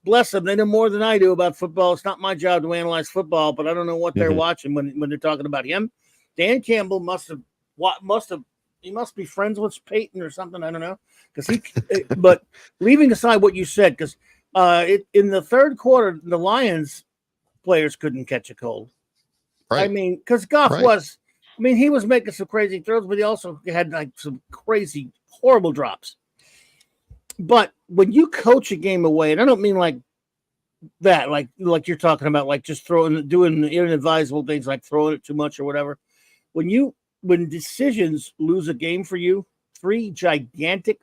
bless them. They know more than I do about football. It's not my job to analyze football, but I don't know what they're watching when they're talking about him. Dan Campbell must be friends with Peyton or something. I don't know. But leaving aside what you said, because in the third quarter, the Lions players couldn't catch a cold. Right. I mean, because Goff he was making some crazy throws, but he also had like some crazy, horrible drops. But when you coach a game away, and I don't mean like that, like you're talking about, like just doing inadvisable things like throwing it too much or whatever. When decisions lose a game for you, 3 gigantic,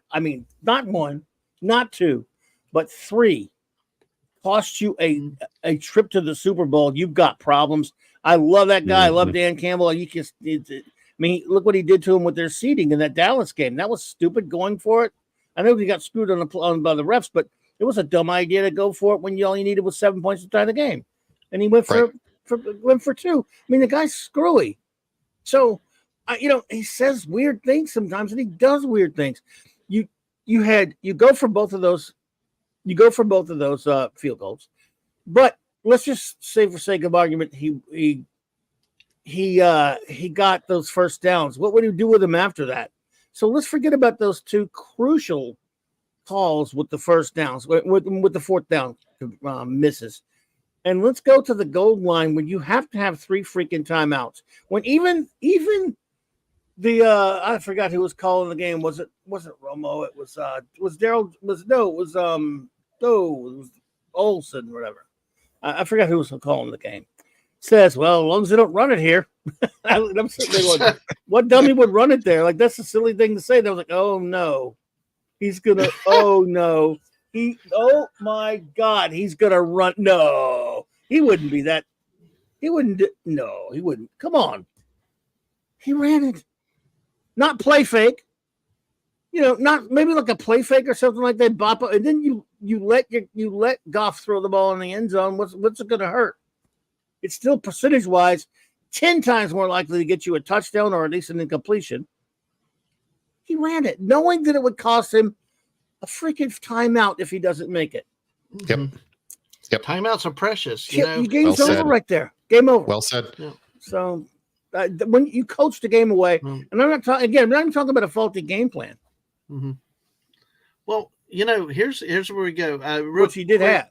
not 1, not 2, but 3 cost you a trip to the Super Bowl, you've got problems. I love that guy. I love Dan Campbell. Look what he did to him with their seeding in that Dallas game. That was stupid going for it. I know he got screwed by the refs, but it was a dumb idea to go for it when all you needed was 7 points to tie the game. And he went for 2. The guy's screwy. So, he says weird things sometimes, and he does weird things. You go for both of those. You go for both of those field goals, but let's just say, for sake of argument, he got those first downs. What would he do with them after that? So let's forget about those 2 crucial calls with the first downs, with the fourth down misses, and let's go to the goal line when you have to have 3 freaking timeouts. When even the I forgot who was calling the game. Was it Romo? It was Daryl. It was Olsen, whatever. I forgot who was calling the game. Says, well, as long as they don't run it here. I'm sitting there going, what dummy would run it there? Like, that's a silly thing to say. They was like, oh no, he's gonna. Oh no, oh my God, he's gonna run. No, he wouldn't be that. He wouldn't. No, he wouldn't. Come on, he ran it. Not play fake. Not maybe like a play fake or something like that. Bop, and then you let Goff throw the ball in the end zone. What's it going to hurt? It's still percentage wise 10 times more likely to get you a touchdown or at least an incompletion. He ran it, knowing that it would cost him a freaking timeout if he doesn't make it. Yep. Timeouts are precious. Your game's over right there. Game over. Well said. Yeah. So when you coach the game away, and I'm not talking about a faulty game plan. Mm-hmm. Well, here's where we go. Which he did have.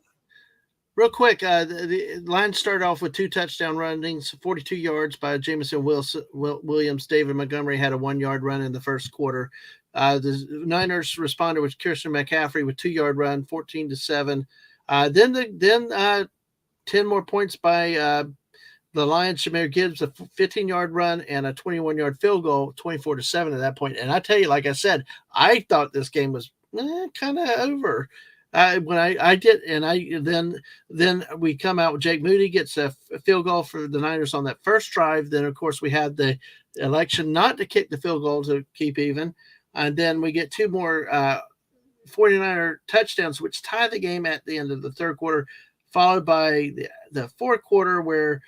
Real quick, the Lions started off with 2 touchdown runnings, 42 yards by Jameson Williams. David Montgomery had a 1-yard run in the first quarter. The Niners responded with Christian McCaffrey with 2-yard run, 14-7. Then 10 more points by the Lions. Shamir Gibbs, a 15-yard run and a 21-yard field goal, 24-7 at that point. And I tell you, like I said, I thought this game was kind of over. When I did, and then we come out with Jake Moody gets a field goal for the Niners on that first drive. Then, of course, we had the election not to kick the field goal to keep even. And then we get 2 more 49er touchdowns, which tie the game at the end of the third quarter. followed by the fourth quarter where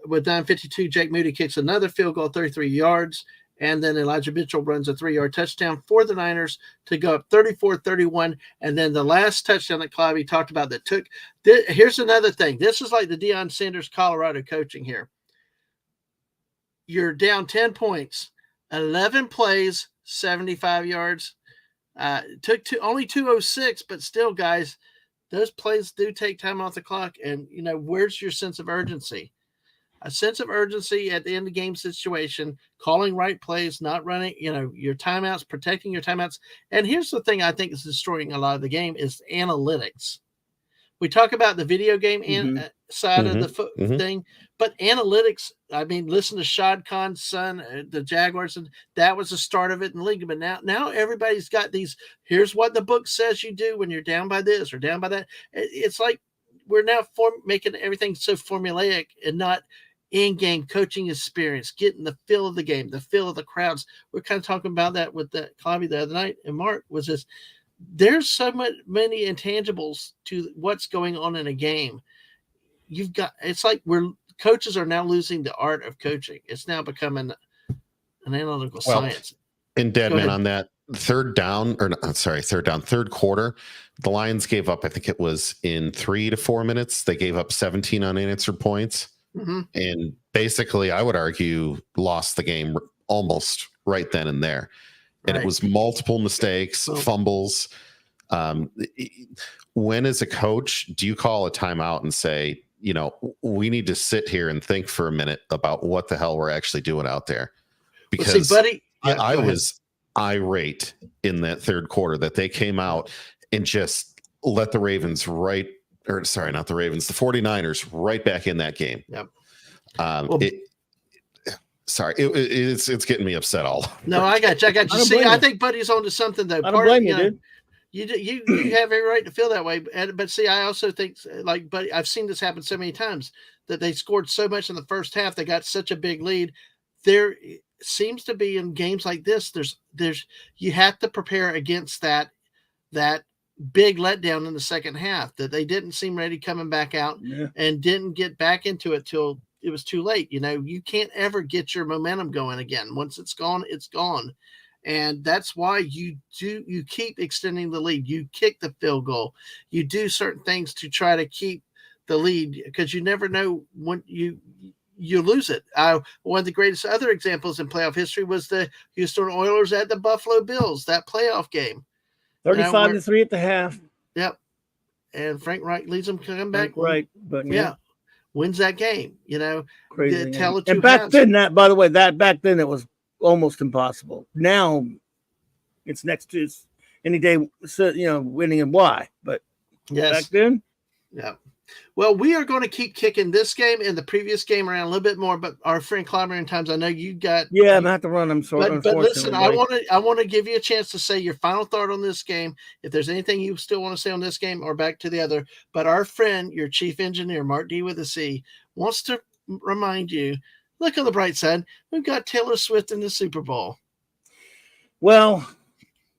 with 9:52, Jake Moody kicks another field goal, 33 yards. And then Elijah Mitchell runs a 3-yard touchdown for the Niners to go up 34-31. And then the last touchdown that Clavy talked about that took – here's another thing. This is like the Deion Sanders Colorado coaching here. You're down 10 points, 11 plays, 75 yards. Took only 2:06, but still, guys, those plays do take time off the clock. And, where's your sense of urgency? A sense of urgency at the end of the game situation, calling right plays, not running, your timeouts, protecting your timeouts. And here's the thing I think is destroying a lot of the game is analytics. We talk about the video game side of the thing, but analytics, I mean, listen to Shad Khan's son, the Jaguars, and that was the start of it in the league. But now everybody's got these, here's what the book says you do when you're down by this or down by that. It's like we're now making everything so formulaic and not in-game coaching experience, getting the feel of the game, the feel of the crowds. We're kind of talking about that with the Clavy the other night, and Mark was this. There's so many intangibles to what's going on in a game. It's like coaches are now losing the art of coaching. It's now becoming an analytical science. And Dadman on that third quarter, the Lions gave up, I think it was in 3 to 4 minutes, they gave up 17 unanswered points. Mm-hmm. And basically, I would argue, lost the game almost right then and there. And it was multiple mistakes, fumbles. When, as a coach, do you call a timeout and say, we need to sit here and think for a minute about what the hell we're actually doing out there? Because I was irate in that third quarter that they came out and just let the Ravens the 49ers right back in that game. Yep. It's getting me upset all. No, I got you. See, I think Buddy's onto something though. I don't blame you, dude. You have every right to feel that way. But see, I also think Buddy, I've seen this happen so many times that they scored so much in the first half, they got such a big lead. There seems to be in games like this, there's you have to prepare against that big letdown in the second half, that they didn't seem ready coming back out and didn't get back into it till it was too late. You can't ever get your momentum going again. Once it's gone, it's gone. And that's why you keep extending the lead. You kick the field goal. You do certain things to try to keep the lead, because you never know when you lose it. One of the greatest other examples in playoff history was the Houston Oilers at the Buffalo Bills, that playoff game. 35-3 at the half. Yep. And Frank Reich leads them to come back. Right. But wins that game, Crazy. And back then, back then it was almost impossible. Now it's next to any day, winning and why. But back then. Yeah. Well, we are going to keep kicking this game and the previous game around a little bit more, but our friend Clyburn Times, I know you got. Yeah, I'm going to have to run them. But listen, I want to give you a chance to say your final thought on this game. If there's anything you still want to say on this game or back to the other, but our friend, your chief engineer, Mark D with a C, wants to remind you, look on the bright side. We've got Taylor Swift in the Super Bowl. Well,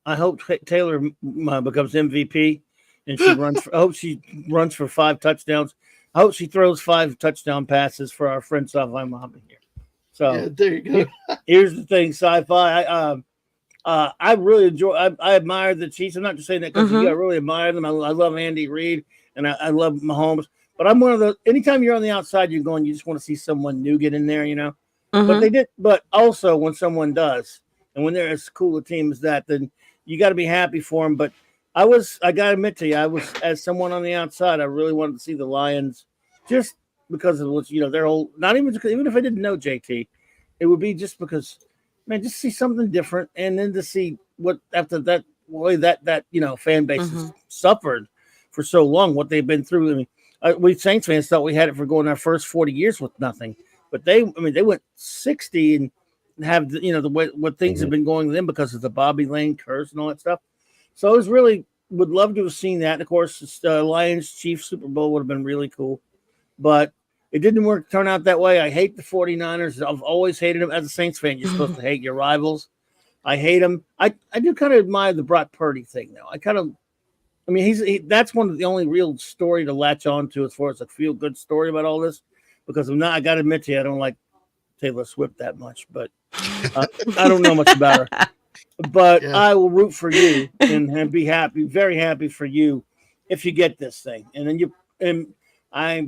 I hope Taylor becomes MVP. And I hope she runs for 5 touchdowns. I hope she throws 5 touchdown passes for our friend Sci-Fi Mom here. So there you go. Here's the thing, Sci-Fi. I really enjoy. I admire the Chiefs. I'm not just saying that because I really admire them. I love Andy Reid and I love Mahomes. But I'm one of the. Anytime you're on the outside, you just want to see someone new get in there, But they did. But also when someone does, and when they're as cool a team as that, then you got to be happy for them. But I got to admit to you, as someone on the outside, I really wanted to see the Lions just because of what, their whole, not even if I didn't know JT, it would be just because, man, just see something different. And then to see what, after that way that fan base has suffered for so long, what they've been through. I mean, we Saints fans thought we had it for going our first 40 years with nothing, but they went 60 and have, what things have been going to them because of the Bobby Lane curse and all that stuff. So I would love to have seen that. And of course, the Lions Chiefs Super Bowl would have been really cool, but it didn't turn out that way. I hate the 49ers. I've always hated them. As a Saints fan, you're supposed to hate your rivals. I hate them. I do kind of admire the Brock Purdy thing, though. I mean, that's one of the only real story to latch on to as far as a feel good story about all this. Because I'm not, I got to admit to you, I don't like Taylor Swift that much, but I don't know much about her. But Yeah. I will root for you and be happy, very happy for you, if you get this thing. And then I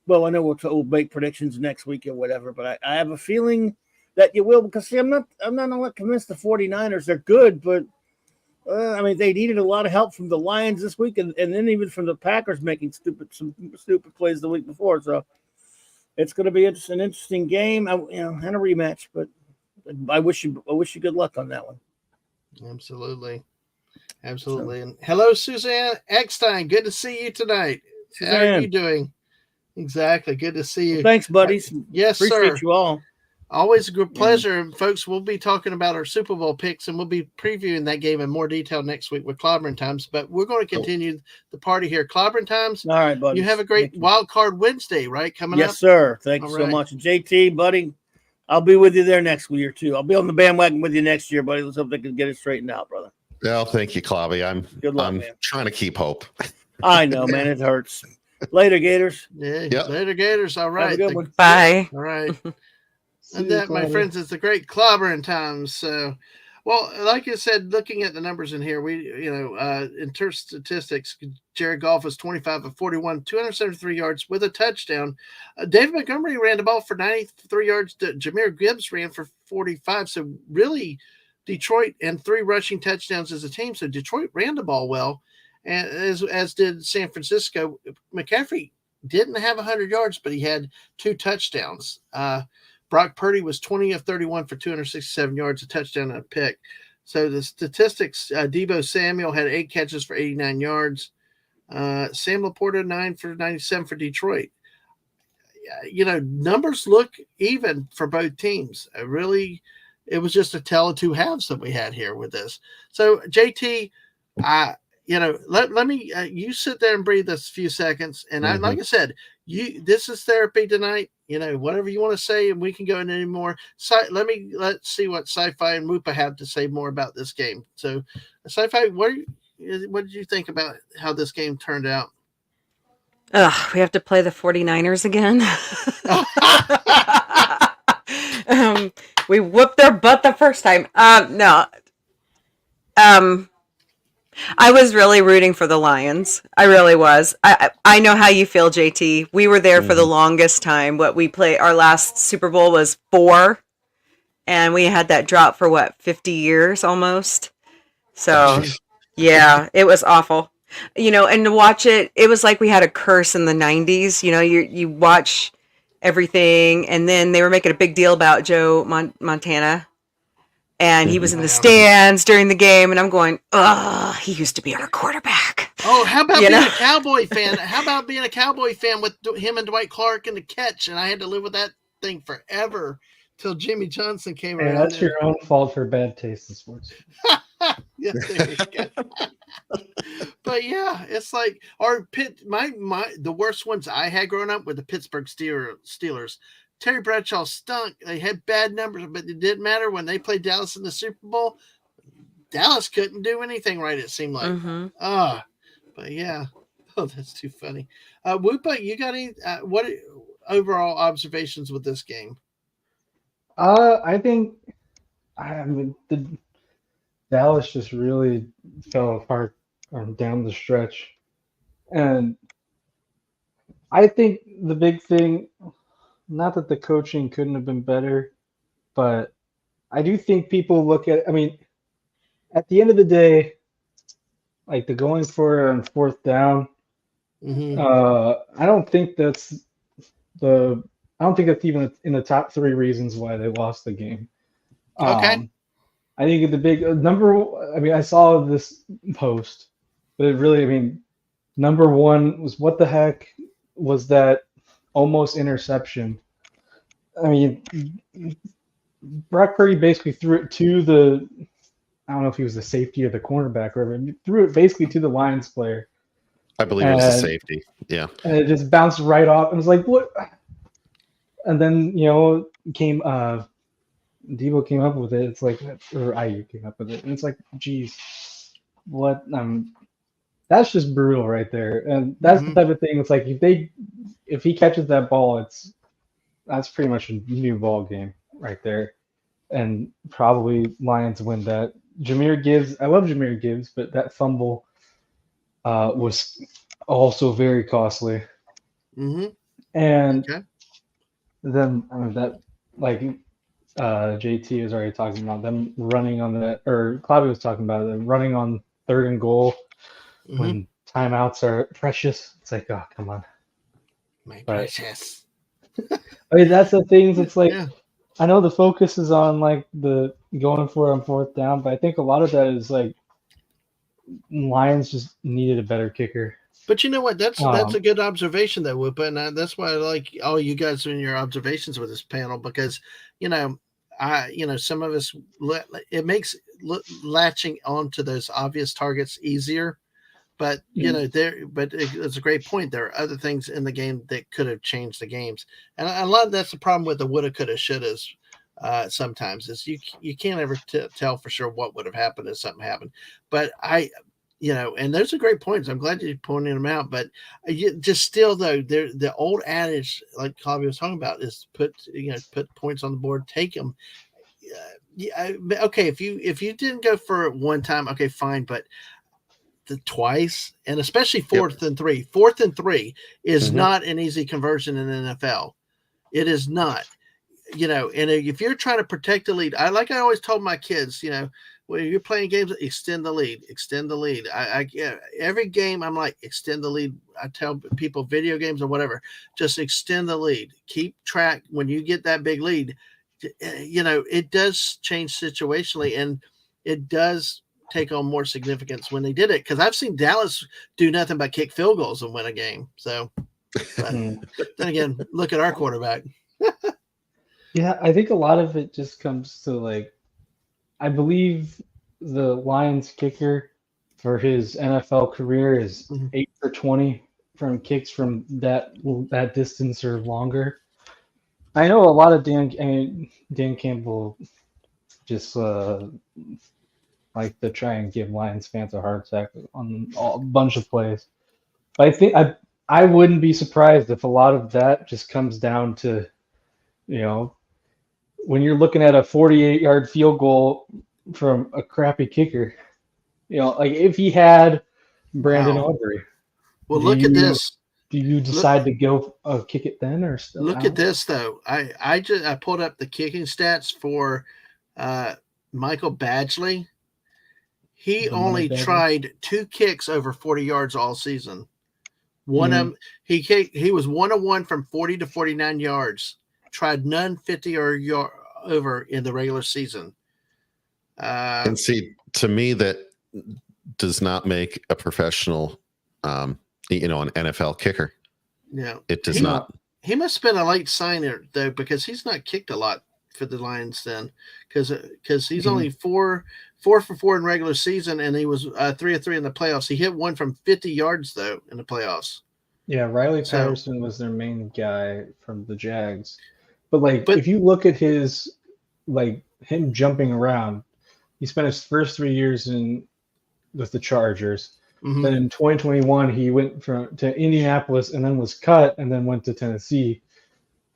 know we'll make predictions next week or whatever, but I have a feeling that you will, because see, I'm not all that convinced the 49ers are good, but I mean, they needed a lot of help from the Lions this week, and then even from the Packers making some stupid plays the week before. So it's going to be an interesting game, and a rematch. But I wish you good luck on that one. Absolutely. So, and hello, Suzanne Eckstein. Good to see you tonight. Suzanne. How are you doing? Exactly. Good to see you. Well, thanks, buddies. Yes, Appreciate sir. you all. Always a good pleasure. And folks, we'll be talking about our Super Bowl picks, and we'll be previewing that game in more detail next week with Clobbering Times. But we're going to continue the party here. Clobbering Times. All right, buddy. You have a great Wild Card Wednesday, right? Coming up. Yes, sir. Thank you so much. And JT, buddy, I'll be with you there next year too. I'll be on the bandwagon with you next year, buddy. Let's hope they can get it straightened out, brother. Well, thank you, Clobby. I'm trying to keep hope. I know, man. It hurts. Later, Gators. Yeah. Yep. Later, Gators. All right. Have a good one. Bye. All right. And that, my friends, is the great Clobbering Times. So, well, like I said, looking at the numbers in here, in terms of statistics, Jared Goff was 25 of 41, 273 yards with a touchdown. David Montgomery ran the ball for 93 yards. Jahmyr Gibbs ran for 45. So really, Detroit and 3 rushing touchdowns as a team. So Detroit ran the ball well, and as did San Francisco. McCaffrey didn't have 100 yards, but he had 2 touchdowns. Brock Purdy was 20 of 31 for 267 yards, a touchdown and a pick. So the statistics, Deebo Samuel had 8 catches for 89 yards. Sam Laporta, 9 for 97 for Detroit. Numbers look even for both teams. It was just a tale of 2 halves that we had here with this. So, JT, let me, you sit there and breathe this few seconds. And like I said, this is therapy tonight. Whatever you want to say, and we can go into any more. Let's see what Sci-Fi and Mupa have to say more about this game. So, Sci-Fi, what did you think about how this game turned out? We have to play the 49ers again. We whooped their butt the first time. No. I was really rooting for the Lions. I really was. I know how you feel, JT. We were there for the longest time. Our last Super Bowl was 4, and we had that drop for 50 years almost. So, yeah, it was awful. And to watch it, it was like we had a curse in the 90s. You watch everything, and then they were making a big deal about Joe Montana. And he was in the stands during the game, and I'm going, he used to be our quarterback. Oh, how about being a Cowboy fan? How about being a Cowboy fan with him and Dwight Clark in the catch? And I had to live with that thing forever till Jimmy Johnson came around. That's your own fault for bad taste in sports. Yeah, there you go. But yeah, it's like the worst ones I had growing up were the Pittsburgh Steelers. Terry Bradshaw stunk. They had bad numbers, but it didn't matter when they played Dallas in the Super Bowl. Dallas couldn't do anything right, it seemed like. But yeah. Oh, that's too funny. Whoopa, you got any what overall observations with this game? I think the Dallas just really fell apart down the stretch. And I think the big thing, not that the coaching couldn't have been better, but I do think people look at, at the end of the day, like the going for it on 4th down, I don't think that's even in the top 3 reasons why they lost the game. Okay. I think the big number, I saw this post, but it really, number 1 was what the heck was that almost interception. Brock Purdy basically threw it to I don't know if he was the safety or the cornerback or whatever. He threw it basically to the Lions player. I believe it was the safety. Yeah. And it just bounced right off. And it was like, what? And then, Debo came up with it. It's like, or IU came up with it. And it's like, geez, what? that's just brutal right there. And that's the type of thing. It's like if he catches that ball, that's pretty much a new ball game right there. And probably Lions win that. Jahmyr Gibbs, I love Jahmyr Gibbs, but that fumble was also very costly. Mm-hmm. And Okay. then that, like JT was already talking about them running on the, or Claudio was talking about them running on 3rd and goal when timeouts are precious. It's like, oh, come on. My But- precious. I mean, that's the things. It's like, Yeah. I know the focus is on like the going for it on 4th down, but I think a lot of that is like Lions just needed a better kicker. But you know what? That's a good observation, though, Whoopa, and that's why I like all you guys in your observations with this panel, because some of us, it makes latching onto those obvious targets easier. But it's a great point. There are other things in the game that could have changed the games, and a lot of that's the problem with the woulda, coulda, shouldas. Sometimes is you can't ever tell for sure what would have happened if something happened. But and those are great points. I'm glad you're pointing them out. But just still, though, the old adage, like Claudia was talking about, is put points on the board, take them. Okay, if you didn't go for it one time, okay, fine, but twice, and especially 4th and 3. 4th and 3 is not an easy conversion in the NFL. It is not. And if you're trying to protect the lead, I always told my kids, when you're playing games, extend the lead. Every game I'm like, extend the lead. I tell people, video games or whatever, just extend the lead. Keep track. When you get that big lead, it does change situationally, and it does take on more significance when they did it. Because I've seen Dallas do nothing but kick field goals and win a game. So, but then again, look at our quarterback. Yeah, I think a lot of it just comes to like, I believe the Lions kicker for his NFL career is 8 for 20 from kicks from that distance or longer. I know a lot of Dan Campbell just like to try and give Lions fans a heart attack on a bunch of plays. But I think I wouldn't be surprised if a lot of that just comes down to, when you're looking at a 48-yard field goal from a crappy kicker, like if he had Brandon Aubrey. Well, look at this. Do you decide to go kick it then, or still? Look at this though. I pulled up the kicking stats for Michael Badgley. He only tried 2 kicks over 40 yards all season. One of them, he was 1 of 1 from 40 to 49 yards. Tried none 50 or over in the regular season. And see, to me, that does not make a professional, an NFL kicker. Yeah, it does not. He must have been a late signer though, because he's not kicked a lot for the Lions then, because he's only 4 for 4 in regular season, and he was 3 of 3 in the playoffs. He hit one from 50 yards though in the playoffs. Yeah, Riley Patterson was their main guy from the Jags. But if you look at his, him jumping around, he spent his first 3 years with the Chargers. Then in 2021, he went to Indianapolis and then was cut and then went to Tennessee.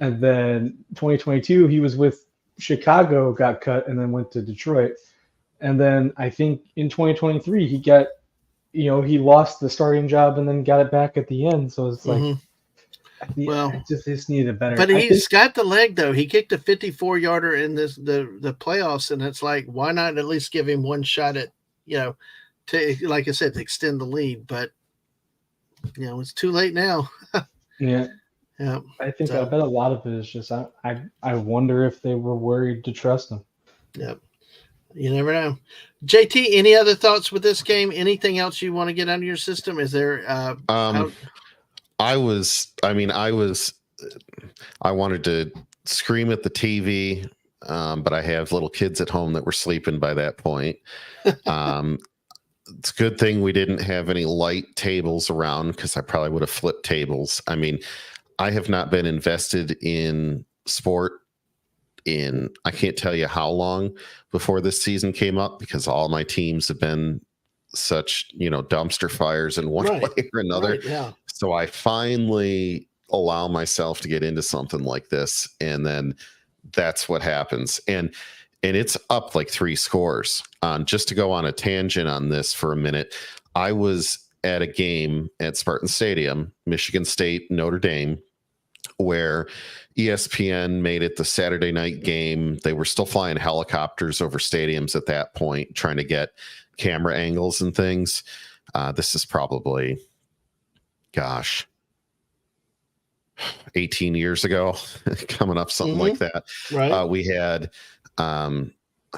And then 2022, he was with Chicago, got cut, and then went to Detroit. And then I think in 2023, he got, he lost the starting job and then got it back at the end. So it's like, I just needed a better. But he's got the leg though. He kicked a 54-yarder in the playoffs, and it's like, why not at least give him one shot at, to, like I said, to extend the lead? But it's too late now. Yeah. Yeah. I think I bet a lot of it is just I wonder if they were worried to trust him. Yep. You never know. JT, any other thoughts with this game? Anything else you want to get under your system? Is there I wanted to scream at the TV, but I have little kids at home that were sleeping by that point. It's a good thing we didn't have any light tables around, because I probably would have flipped tables. I mean, I have not been invested in sport in, I can't tell you how long before this season came up, because all my teams have been such, dumpster fires in one Right. way or another. Right, yeah. So I finally allow myself to get into something like this, and then that's what happens. And it's up like 3 scores. Just to go on a tangent on this for a minute, I was at a game at Spartan Stadium, Michigan State, Notre Dame, where ESPN made it the Saturday night game. They were still flying helicopters over stadiums at that point, trying to get camera angles and things. This is probably, 18 years ago, coming up, something like that. Right. We had, I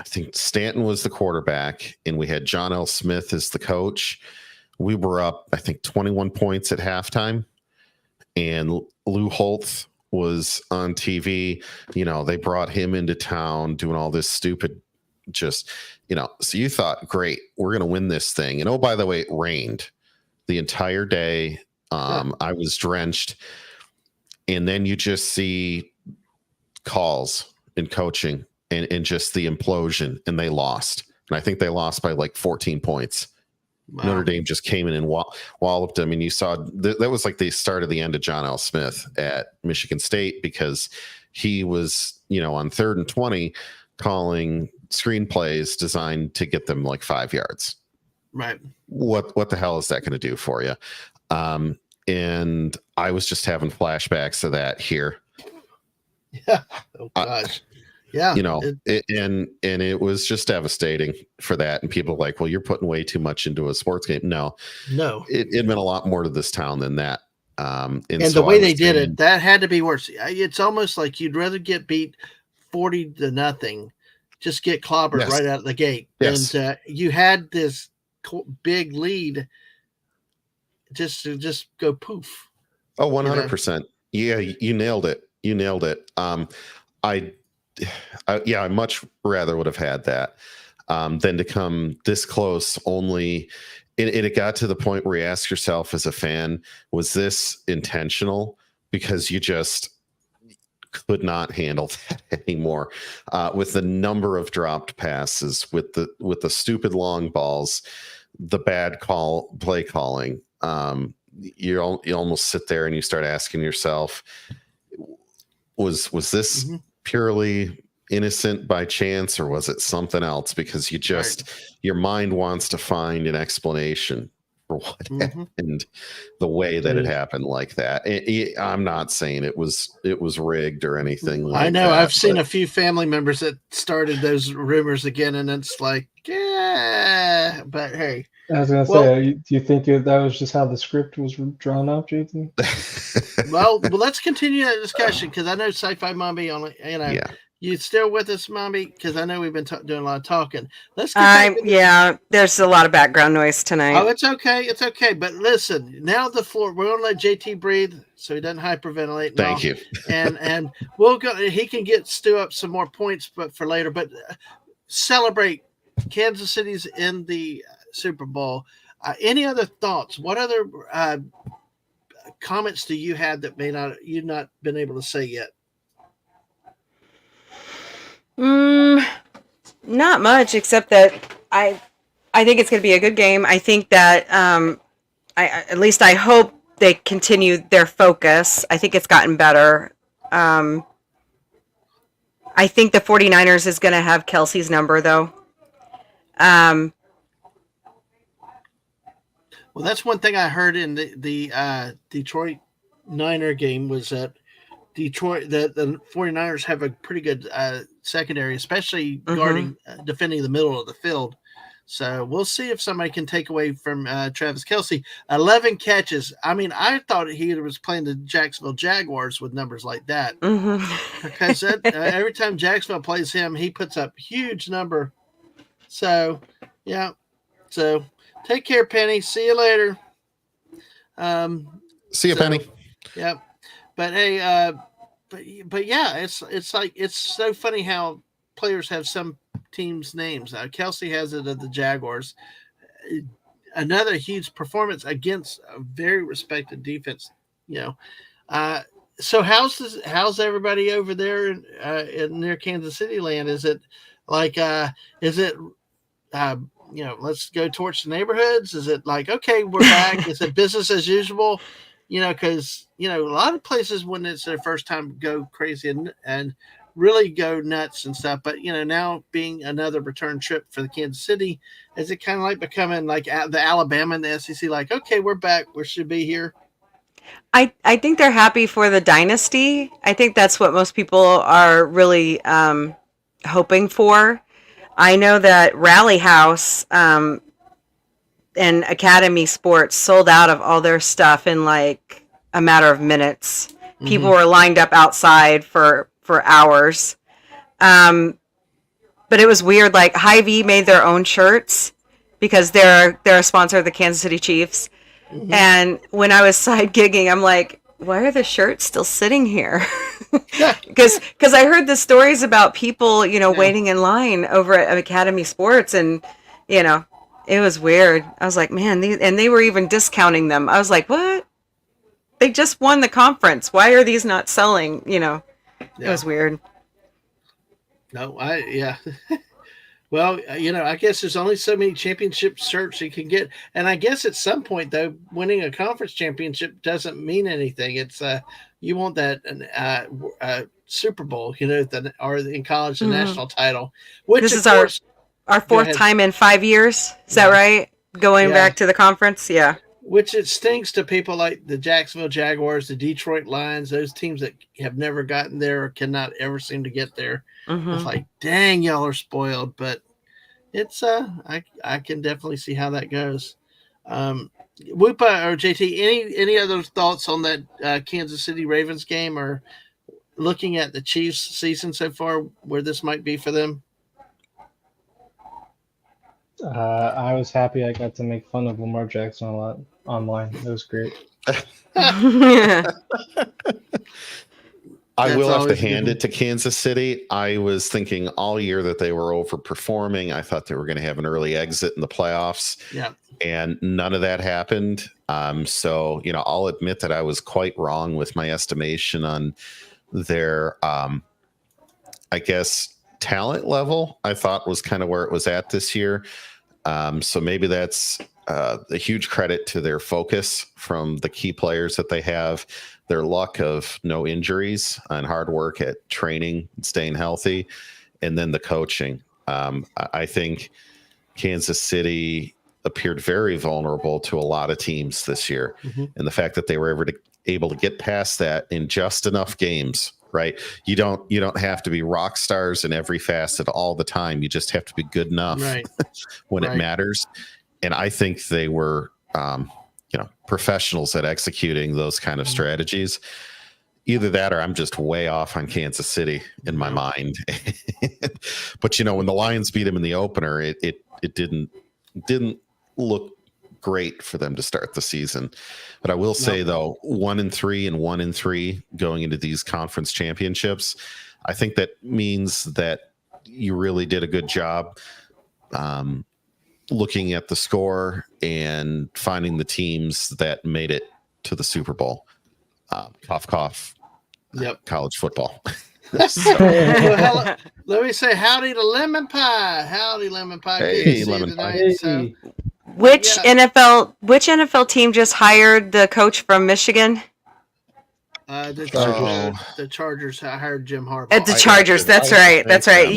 think Stanton was the quarterback, and we had John L. Smith as the coach. We were up, I think, 21 points at halftime, and Lou Holtz was on TV. They brought him into town doing all this stupid, so you thought, great, we're going to win this thing. And oh, by the way, it rained the entire day. I was drenched. And then you just see calls and coaching and just the implosion, and they lost. And I think they lost by like 14 points. Wow. Notre Dame just came in and walloped them. And you saw that was like the start of the end of John L. Smith at Michigan State, because he was, on 3rd and 20 calling screenplays designed to get them like 5 yards. Right. What the hell is that going to do for you? And I was just having flashbacks of that here. Yeah. Oh gosh. Yeah. And it was just devastating for that. And people are like, well, you're putting way too much into a sports game. No, it meant a lot more to this town than that. And the way they did it, that had to be worse. It's almost like you'd rather get beat 40-0, just get clobbered right out of the gate. Yes. And you had this big lead just go poof. Oh, 100%. Yeah, you nailed it. I much rather would have had that than to come this close. Only it got to the point where you ask yourself as a fan, was this intentional? Because you just could not handle that anymore. With the number of dropped passes, with the stupid long balls, the bad play calling. You almost sit there and you start asking yourself, was this purely innocent by chance, or was it something else? Because your mind wants to find an explanation for what happened, the way that it happened like that. I'm not saying it was rigged or anything like that. I know, I've seen a few family members that started those rumors again, and it's like, yeah, but hey. I was going to say, do you think that was just how the script was drawn up, JT? well, let's continue that discussion, because I know Sci-Fi Mommy, you still with us, Mommy? Because I know we've been doing a lot of talking. Let's get there's a lot of background noise tonight. Oh, it's okay. But listen, now the floor, we're going to let JT breathe so he doesn't hyperventilate. Thank you. And we'll go. He can get Stu up some more points, but for later. But celebrate Kansas City's in the Super Bowl. Any other thoughts? What other comments do you have that you've not been able to say yet? Not much, except that I think it's going to be a good game. I think that at least I hope they continue their focus. I think it's gotten better. I think the 49ers is going to have Kelsey's number, though. Well, that's one thing I heard in the Detroit Niner game, was that the 49ers have a pretty good secondary, especially guarding, defending the middle of the field. So we'll see if somebody can take away from Travis Kelce. 11 catches. I mean, I thought he was playing the Jacksonville Jaguars with numbers like that. Because every time Jacksonville plays him, he puts up huge number. So, yeah. So take care, Penny. See you later. See you, Penny. Yep. But hey, but yeah, it's like, it's so funny how players have some teams' names. Kelsey has it at the Jaguars. Another huge performance against a very respected defense. So how's everybody over there in near Kansas City land? Is it like let's go torch the neighborhoods? Is it like, okay, we're back? Is it business as usual? Because a lot of places when it's their first time go crazy and really go nuts and stuff. But now being another return trip for the Kansas City, is it kind of like becoming like the Alabama and the SEC? Like, okay, we're back. We should be here. I think they're happy for the dynasty. I think that's what most people are really hoping for. I know that Rally House and Academy Sports sold out of all their stuff in like a matter of minutes. People were lined up outside for hours. But it was weird. Like Hy-Vee made their own shirts because they're a sponsor of the Kansas City Chiefs. And when I was side gigging, I'm like, why are the shirts still sitting here? Because I heard the stories about people, waiting in line over at Academy Sports, and it was weird. I was like, man, they were even discounting them. I was like, what? They just won the conference. Why are these not selling? It was weird. No, yeah. Well, I guess there's only so many championship shirts you can get, and I guess at some point though, winning a conference championship doesn't mean anything. It's you want that Super Bowl, or in college the national title. Which this is our fourth time in 5 years. Is that right? Going back to the conference, yeah. Which it stinks to people like the Jacksonville Jaguars, the Detroit Lions, those teams that have never gotten there or cannot ever seem to get there. It's like, dang, y'all are spoiled, but it's I can definitely see how that goes. Whoopa or JT, any other thoughts on that Kansas City Ravens game, or looking at the Chiefs season so far, where this might be for them? I was happy I got to make fun of Lamar Jackson a lot online. It was great. I will have to hand it to Kansas City. I was thinking all year that they were overperforming. I thought they were going to have an early exit in the playoffs. Yeah. And none of that happened. So, I'll admit that I was quite wrong with my estimation on their, I guess, talent level. I thought was kind of where it was at this year. So maybe that's a huge credit to their focus from the key players that they have, their luck of no injuries and hard work at training and staying healthy, and then the coaching. I think Kansas City appeared very vulnerable to a lot of teams this year. And the fact that they were able to get past that in just enough games, right? You don't have to be rock stars in every facet all the time. You just have to be good enough when it matters. And I think they were, professionals at executing those kind of strategies. Either that, or I'm just way off on Kansas City in my mind. But when the Lions beat them in the opener, it didn't look great for them to start the season. But I will say though, 1-3 and 1-3 going into these conference championships, I think that means that you really did a good job looking at the score and finding the teams that made it to the Super Bowl. Cough, cough. College football. Well, let me say howdy to Lemon Pie. Howdy, Lemon Pie. Hey, Lemon Pie. Hey. So, Which NFL team just hired the coach from Michigan? The Chargers hired Jim Harbaugh. At the Chargers, that's right. That's right.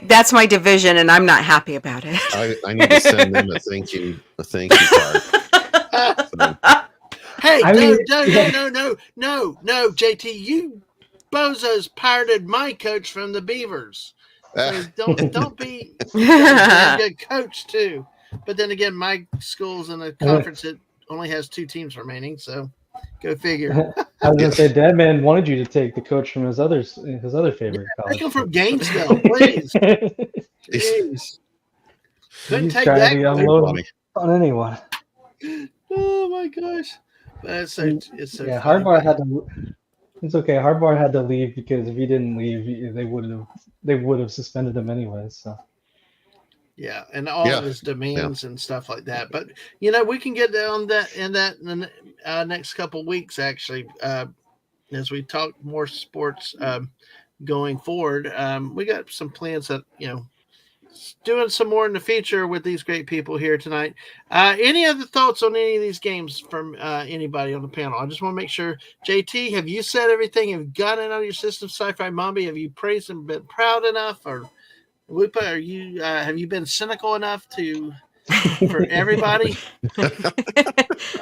That's my division, and I'm not happy about it. I need to send them a thank you card. Hey, no, JT, you bozos pirated my coach from the Beavers. So don't be a good coach too. But then again, my school's in a conference that only has 2 teams remaining, so go figure. I was gonna say, Dadman wanted you to take the coach from his other favorite college. Take him from Gainesville, please. Jeez. Couldn't He's take trying that. to unload on anyone. Oh my gosh. It's so yeah, funny. Harbaugh had to. It's okay. Harbaugh had to leave because if he didn't leave, they would have suspended him anyways. So. Yeah, and all of his demands and stuff like that. But we can get on that in the next couple of weeks, actually, as we talk more sports going forward. We got some plans that doing some more in the future with these great people here tonight. Any other thoughts on any of these games from anybody on the panel? I just want to make sure. JT, have you said everything? Have you got it on your system? Sci-Fi Mombi, have you praised and been proud enough? Or Whoopa, are you have you been cynical enough for everybody?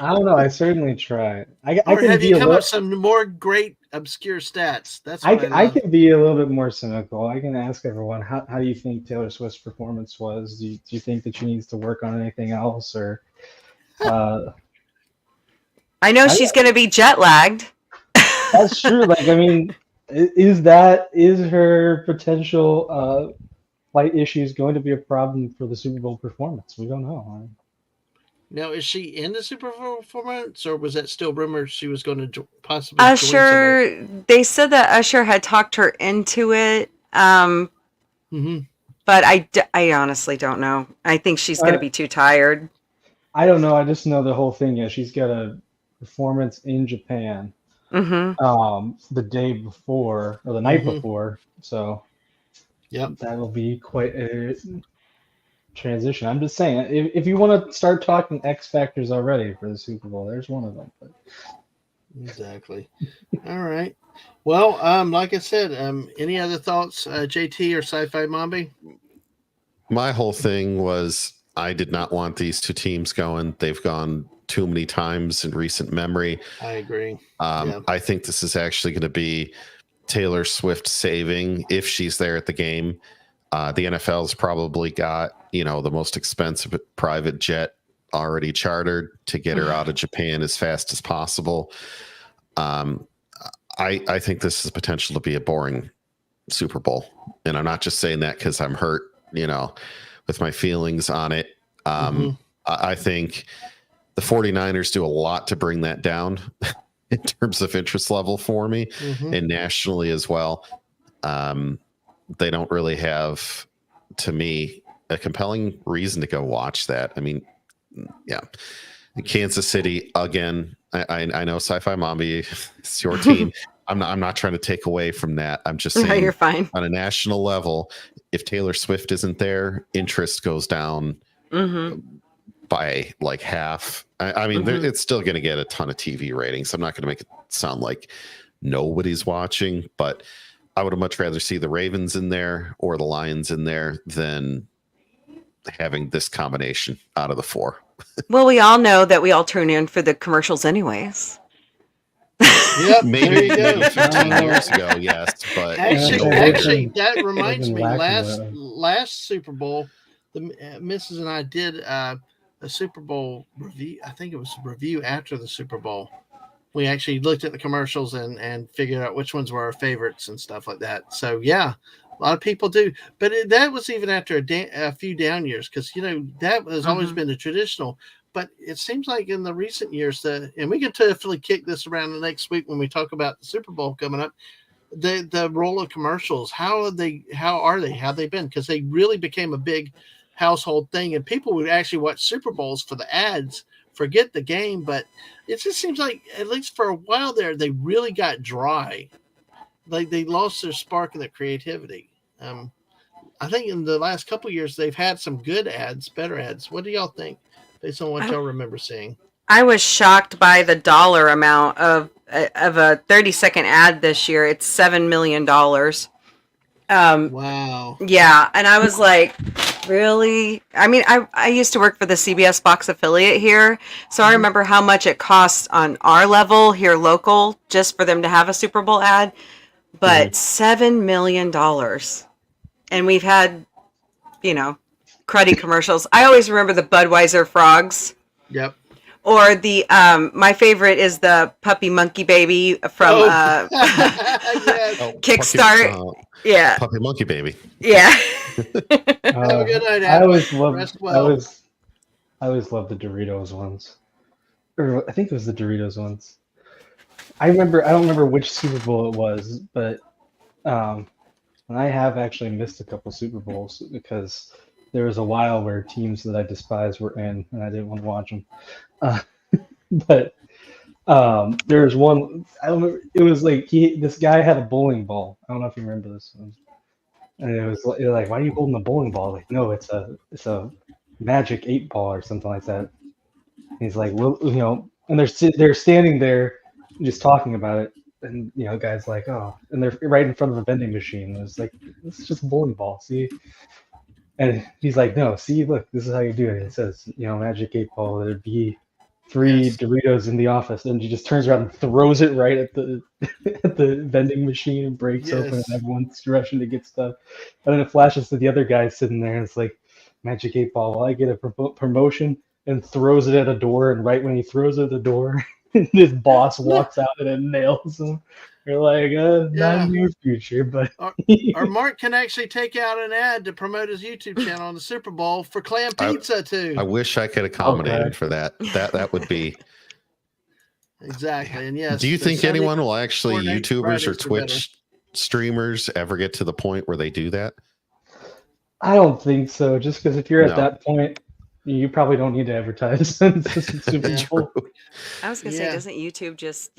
I don't know. I certainly try. I Or can have be you a come little. up with some more great obscure stats? That's I, what I I love. can be a little bit more cynical. I can ask everyone, how do you think Taylor Swift's performance was? Do you think that she needs to work on anything else, or I know she's going to be jet lagged. that's true. Like, I mean, is her potential flight issues going to be a problem for the Super Bowl performance? We don't know. Now, is she in the Super Bowl performance, or was that still rumored she was going to possibly join somebody? Usher, they said that Usher had talked her into it. Mm-hmm. But I honestly don't know. I think she's going to be too tired. I don't know. I just know the whole thing. Yeah, she's got a performance in Japan the day before or the night before. So that'll be quite a transition. I'm just saying, if you want to start talking X factors already for the Super Bowl, there's one of them. But. Exactly. All right. Well, like I said, any other thoughts, JT or Sci-Fi Mombi? My whole thing was I did not want these two teams going. They've gone too many times in recent memory. I agree. I think this is actually going to be Taylor Swift saving if she's there at the game. The NFL's probably got, the most expensive private jet already chartered to get her out of Japan as fast as possible. I think this has potential to be a boring Super Bowl. And I'm not just saying that because I'm hurt, with my feelings on it. I think the 49ers do a lot to bring that down in terms of interest level for me and nationally as well. They don't really have, to me, a compelling reason to go watch that. I mean, yeah. Kansas City, again, I know Sci-Fi Mombi, it's your team. I'm not trying to take away from that. I'm just saying, you're fine. On a national level, if Taylor Swift isn't there, interest goes down by like half. I mean, it's still going to get a ton of TV ratings. I'm not going to make it sound like nobody's watching, but I would have much rather see the Ravens in there or the Lions in there than having this combination out of the four. Well, we all know that we all tune in for the commercials anyways. Yep, maybe 15 years ago, yes, but actually, that reminds me. Last Super Bowl, the Missus and I did a Super Bowl review. I think it was a review after the Super Bowl. We actually looked at the commercials and figured out which ones were our favorites and stuff like that. So yeah, a lot of people do, but that was even after a few down years because that has always been the traditional. But it seems like in the recent years, and we can definitely kick this around the next week when we talk about the Super Bowl coming up. The role of commercials, how have they been? Because they really became a big household thing, and people would actually watch Super Bowls for the ads, forget the game. But it just seems like, at least for a while there, they really got dry. Like they lost their spark and their creativity. I think in the last couple of years, they've had some good ads, better ads. What do y'all think, based on what y'all remember seeing? I was shocked by the dollar amount of a 30-second ad this year. It's $7 million. Wow. Yeah, and I was like, really? I mean, I used to work for the CBS Fox affiliate here, so I remember how much it costs on our level here local just for them to have a Super Bowl ad. But $7 million. And we've had, cruddy commercials. I always remember the Budweiser frogs. Yep. Or the my favorite is the puppy monkey baby from Kickstart. Puppy monkey baby. Yeah. Have a good night. I always loved the Doritos ones. Or I think it was the Doritos ones. I don't remember which Super Bowl it was, but I have actually missed a couple Super Bowls because there was a while where teams that I despised were in, and I didn't want to watch them. But there was one. I don't remember. It was like this guy had a bowling ball. I don't know if you remember this one. And it was like, why are you holding a bowling ball? Like, no, it's a magic 8-ball or something like that. And he's like, well, and they're standing there just talking about it, and guys like, oh, and they're right in front of a vending machine. And it's like, this is just a bowling ball, see? And he's like, no, see, look, this is how you do it. It says, magic 8-ball. There'd be 3 Doritos in the office, and he just turns around and throws it right at the at the vending machine and breaks open, and everyone's rushing to get stuff. And then it flashes to the other guy sitting there, and it's like, magic 8-ball. Well, I get a promotion, and throws it at a door, and right when he throws it at the door, his boss walks out and it nails him. You're like, not in your future, but or Mark can actually take out an ad to promote his YouTube channel on the Super Bowl for clam pizza too. I wish I could accommodate for that. That would be exactly. And yes, do you think anyone will actually YouTubers Fridays or Twitch streamers ever get to the point where they do that? I don't think so. Just because if you're at that point, you probably don't need to advertise. Super Bowl. I was gonna say, doesn't YouTube just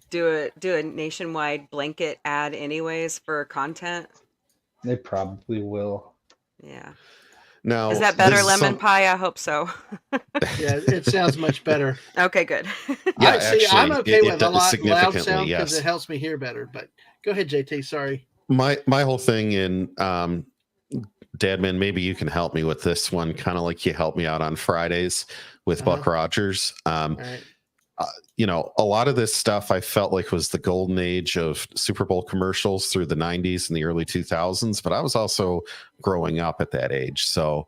do a nationwide blanket ad anyways for content? They probably will. Yeah. Now, is that better, lemon pie? I hope so. Yeah, it sounds much better. Okay, good. Yeah, I'm okay with a lot loud sound because it helps me hear better. But go ahead, JT. Sorry. My whole thing in Dadman, maybe you can help me with this one, kind of like you helped me out on Fridays with Buck Rogers. Right. A lot of this stuff I felt like was the golden age of Super Bowl commercials through the 90s and the early 2000s, but I was also growing up at that age. So,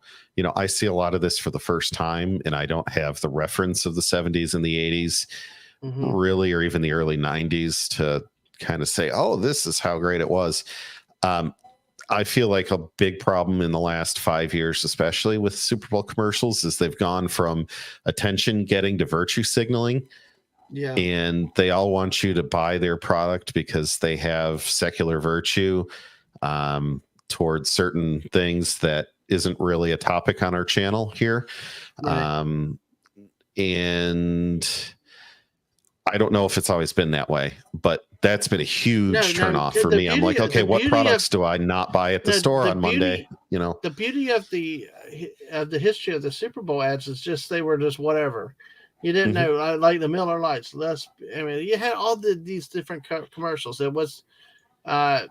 I see a lot of this for the first time, and I don't have the reference of the 70s and the 80s really, or even the early 90s to kind of say, oh, this is how great it was. I feel like a big problem in the last 5 years, especially with Super Bowl commercials, is they've gone from attention getting to virtue signaling. Yeah. And they all want you to buy their product because they have secular virtue towards certain things that isn't really a topic on our channel here. Right. And I don't know if it's always been that way, but that's been a huge turnoff for me. I'm like, okay, what products do I not buy at the store on Monday? The beauty of the history of the Super Bowl ads is just they were just whatever. You didn't know, like the Miller Lights. You had all these different commercials. It was, they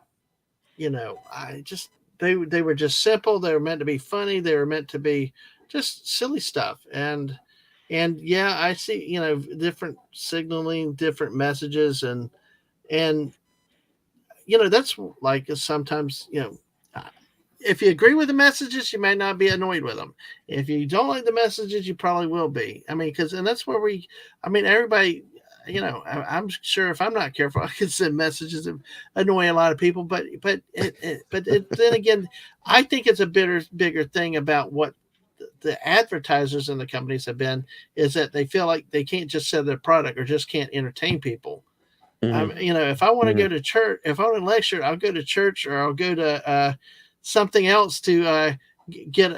were just simple. They were meant to be funny. They were meant to be just silly stuff. And I see, different signaling, different messages, and that's like sometimes, if you agree with the messages, you may not be annoyed with them. If you don't like the messages, you probably will be. I mean, and that's where everybody, I'm sure if I'm not careful, I can send messages that annoy a lot of people. But then again, I think it's a bigger thing about what the advertisers and the companies have been, is that they feel like they can't just sell their product or just can't entertain people. If I want to go to church, if I want to lecture, I'll go to church, or I'll go to something else to get,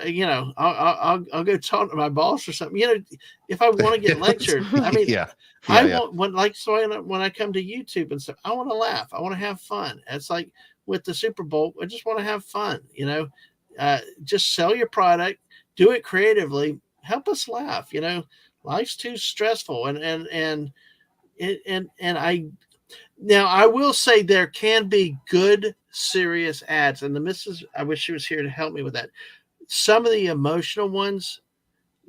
I'll go talk to my boss or something. If I want to get lectured, I mean, want when I come to YouTube and stuff, I want to laugh. I want to have fun. It's like with the Super Bowl, I just want to have fun. Just sell your product, do it creatively, help us laugh. Life's too stressful, and now I will say there can be good, serious ads, and the missus, I wish she was here to help me with that. Some of the emotional ones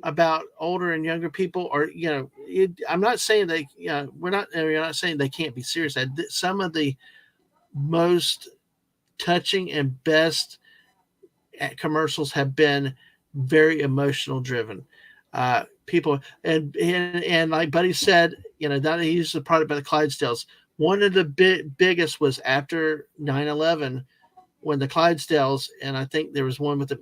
about older and younger people are, I'm not saying we're not saying they can't be serious. Some of the most touching and best commercials have been very emotional driven. People and like Buddy said, not he used the product by the Clydesdales. One of the biggest was after 9/11 when the Clydesdales, and I think there was one with them.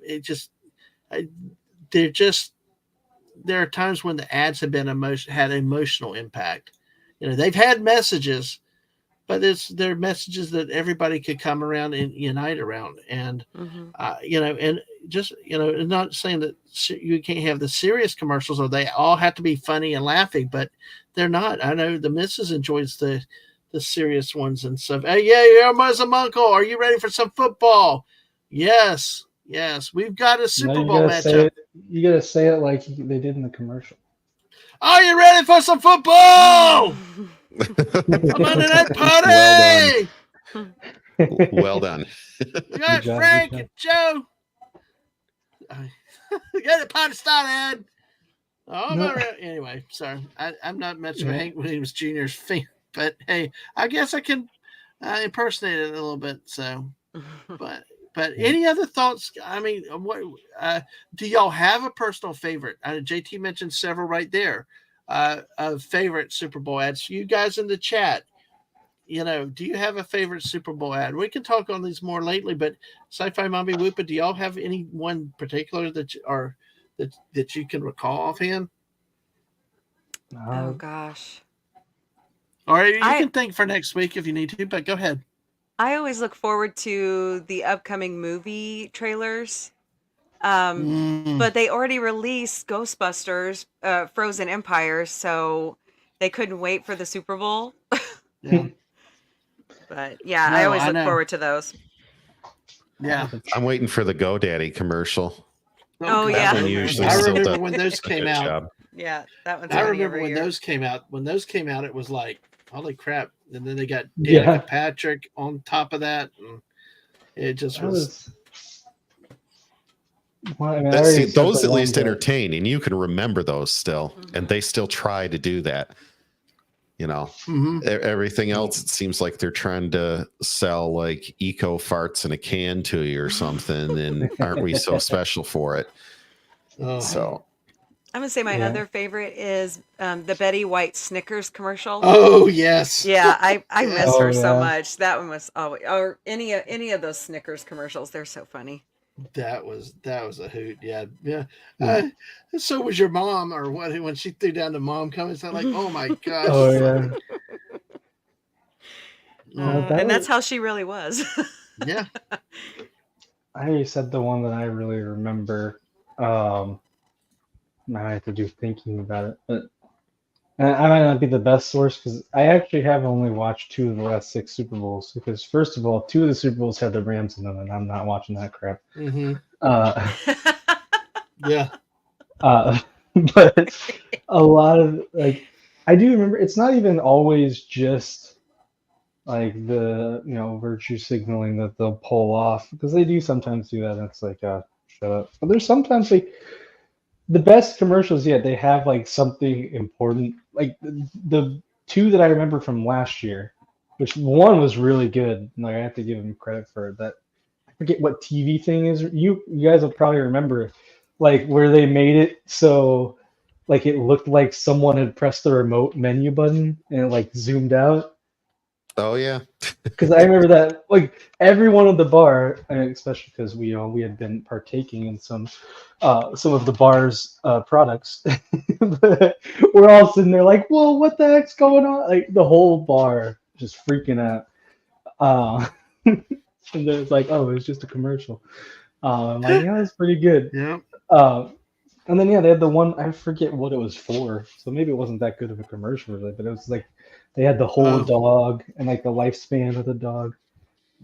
There are times when the ads have been had emotional impact. They've had messages, but they're messages that everybody could come around and unite around. And, and just, not saying that you can't have the serious commercials or they all have to be funny and laughing, but they're not. I know the missus enjoys the serious ones and stuff. Hey, yeah, your Muslim uncle, are you ready for some football? Yes, we've got a Super Bowl matchup. You gotta say it like they did in the commercial. Are you ready for some football? I'm on that party. Well done. You got job, Frank good and Joe. Get the party started. Oh, No. anyway, sorry. I'm not much of a Hank Williams Jr.'s fan, but hey, I guess I can impersonate it a little bit. So, but any other thoughts? I mean, what do y'all have a personal favorite? JT mentioned several right there. Of favorite Super Bowl ads. You guys in the chat, do you have a favorite Super Bowl ad? We can talk on these more lately, but Sci-Fi Mommy Whoopa, do y'all have any one particular that you can recall offhand? Oh gosh. Or you can think for next week if you need to, but go ahead. I always look forward to the upcoming movie trailers. But they already released Ghostbusters, Frozen Empire, so they couldn't wait for the Super Bowl. Yeah. But yeah, I always look forward to those. Yeah. I'm waiting for the GoDaddy commercial. Oh, yeah. That one usually I still remember does when those a came good out. job. Yeah, that one's I funny remember every when year. those came out. When those came out, it was like, holy crap. And then they got Danica Patrick on top of that. And it just was. Well, I mean, those at least entertain, and you can remember those still, and they still try to do that. Everything else, it seems like they're trying to sell like eco farts in a can to you or something, and aren't we so special for it? So I'm gonna say my other favorite is the Betty White Snickers commercial. Oh yes, yeah, I miss her so much. That one was always, or any of those Snickers commercials. They're so funny. That was a hoot. Yeah. So was your mom, or what? When she threw down the mom comments, I'm like, oh my gosh. Oh yeah. And that's how she really was. Yeah. I said the one that I really remember. Now I have to do thinking about it, but I might not be the best source because I actually have only watched 2 of the last 6 Super Bowls. Because first of all, 2 of the Super Bowls had the Rams in them, and I'm not watching that crap. Yeah. But a lot of I do remember it's not even always just like the virtue signaling that they'll pull off, because they do sometimes do that. And it's like shut up. But there's sometimes the best commercials yet. They have like something important. Like the 2 that I remember from last year, which one was really good. Like I have to give him credit for it. That I forget what TV thing is. You guys will probably remember, like where they made it so like it looked like someone had pressed the remote menu button and it like zoomed out. Oh yeah. Because I remember that like everyone at the bar, especially because we had been partaking in some of the bar's products. We're all sitting there like, whoa, what the heck's going on? Like the whole bar just freaking out. And then it's like, oh, it's just a commercial. I'm like, yeah, that's pretty good. Yeah. And then they had the one, I forget what it was for, so maybe it wasn't that good of a commercial, really, but it was like they had the whole dog and like the lifespan of the dog,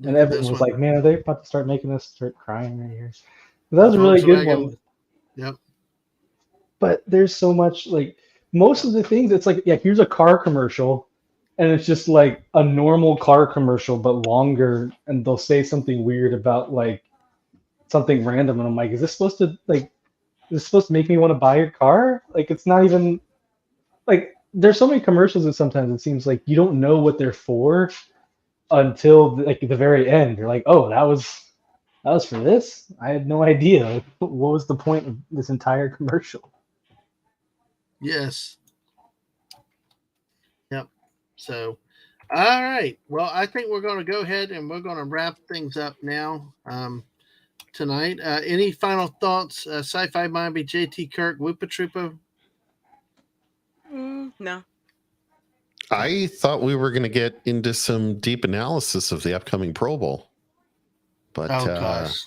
and everyone was like, "Man, are they about to start making us start crying right here?" That was a really good one. Yep. But there's so much, like most of the things, it's like, yeah, here's a car commercial, and it's just like a normal car commercial but longer, and they'll say something weird about like something random, and I'm like, is this supposed to make me want to buy your car? Like, it's not even like, there's so many commercials that sometimes it seems like you don't know what they're for until like the very end. You're like, oh, that was for this? I had no idea. Like, what was the point of this entire commercial? Yes. Yep. So, all right. Well, I think we're going to go ahead and we're going to wrap things up now. Tonight. Any final thoughts? Sci-Fi Mommy, JT Kirk, Whoopa Troopa? No. I thought we were going to get into some deep analysis of the upcoming Pro Bowl, but gosh.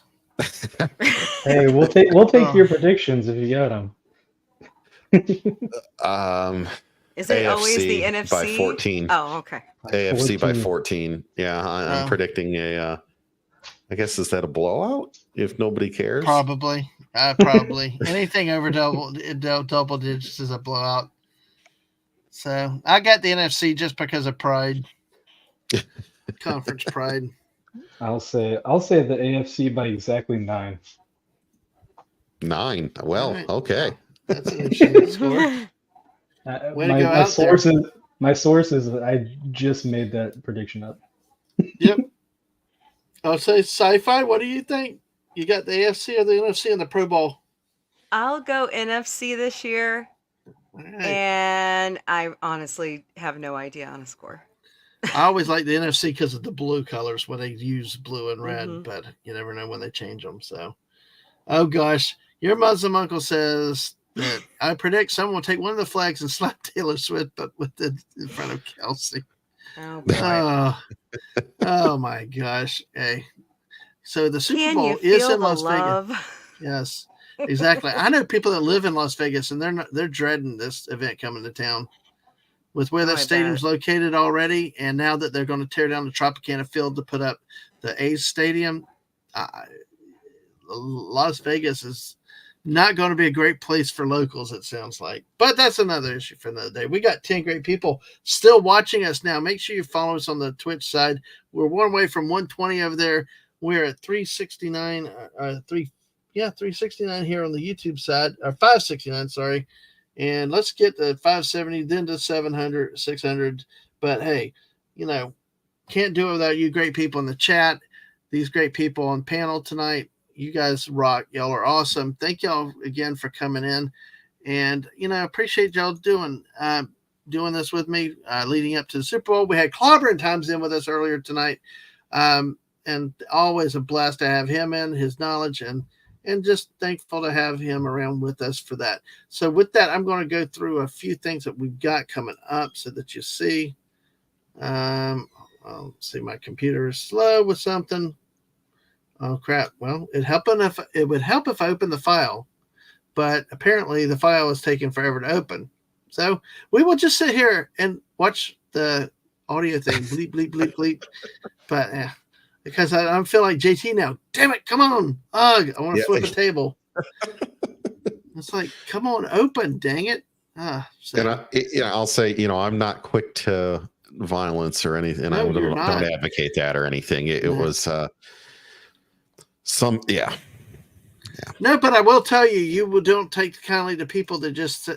Hey, we'll take your predictions if you got them. Is it always the AFC NFC? by 14. Oh, okay. AFC by 14. 14. Yeah, I'm Oh. predicting I guess, is that a blowout if nobody cares? Probably. Probably. Anything over double digits is a blowout. So I got the NFC just because of pride. Conference pride. I'll say the AFC by exactly 9. 9. Well, All right. okay. Well, that's an interesting score. Way to go My out there. sources, I just made that prediction up. Yep. I'll say sci-fi. What do you think? You got the AFC or the NFC in the Pro Bowl? I'll go NFC this year, All right. and I honestly have no idea on a score. I always like the NFC because of the blue colors when they use blue and red, Mhm. but you never know when they change them. So, oh gosh, your Muslim uncle says that I predict someone will take one of the flags and slap Taylor Swift, but with it in front of Kelsey. Oh boy. Oh my gosh. Hey, so the Super Can Bowl you is feel in the Las Vegas. love? Yes, exactly. I know people that live in Las Vegas, and they're dreading this event coming to town. With where Oh, the I stadium's bet. located already, and now that they're going to tear down the Tropicana Field to put up the A's stadium, Las Vegas is not going to be a great place for locals, it sounds like. But that's another issue for another day. We got 10 great people still watching us now. Make sure you follow us on the Twitch side. We're one away from 120 over there. We're at 369, 369 here on the YouTube side, or 569, sorry. And let's get to 570, then to 700, 600. But hey, can't do it without you great people in the chat. These great people on panel tonight. You guys rock. Y'all are awesome. Thank y'all again for coming in. And, appreciate y'all doing this with me leading up to the Super Bowl. We had Clobbering Times in with us earlier tonight. And always a blast to have him in, his knowledge, and just thankful to have him around with us for that. So with that, I'm going to go through a few things that we've got coming up so that you see. I'll see, my computer is slow with something. Oh crap! Well, it would help if I open the file, but apparently the file is taking forever to open. So we will just sit here and watch the audio thing bleep bleep bleep bleep. But because I feel like JT now. Damn it! Come on, ugh! I want to flip a table. It's like, come on, open! Dang it! And I'll say, I'm not quick to violence or anything. And I don't advocate that or anything. It was No, but I will tell you, you don't take kindly to people that just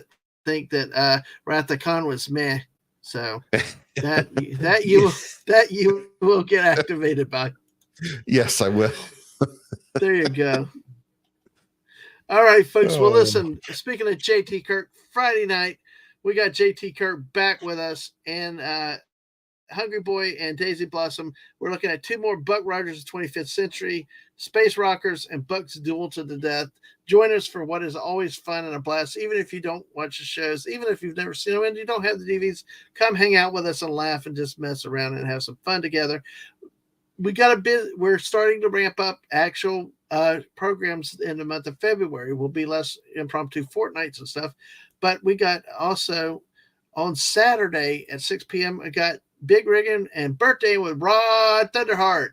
think that Wrath of Khan was meh. So that you will get activated by. Yes, I will. There you go. All right, folks. Well, listen, speaking of JT Kirk, Friday night, we got JT Kirk back with us, and Hungry Boy and Daisy Blossom. We're looking at 2 more Buck Rogers of 25th Century, Space Rockers, and Buck's Duel to the Death. Join us for what is always fun and a blast. Even if you don't watch the shows, even if you've never seen them and you don't have the DVDs, come hang out with us and laugh and just mess around and have some fun together. We're starting to ramp up actual programs in the month of February. Will be less impromptu fortnights and stuff. But we got also on Saturday at 6 p.m., I got Big Riggin and Birthday with Rod Thunderheart.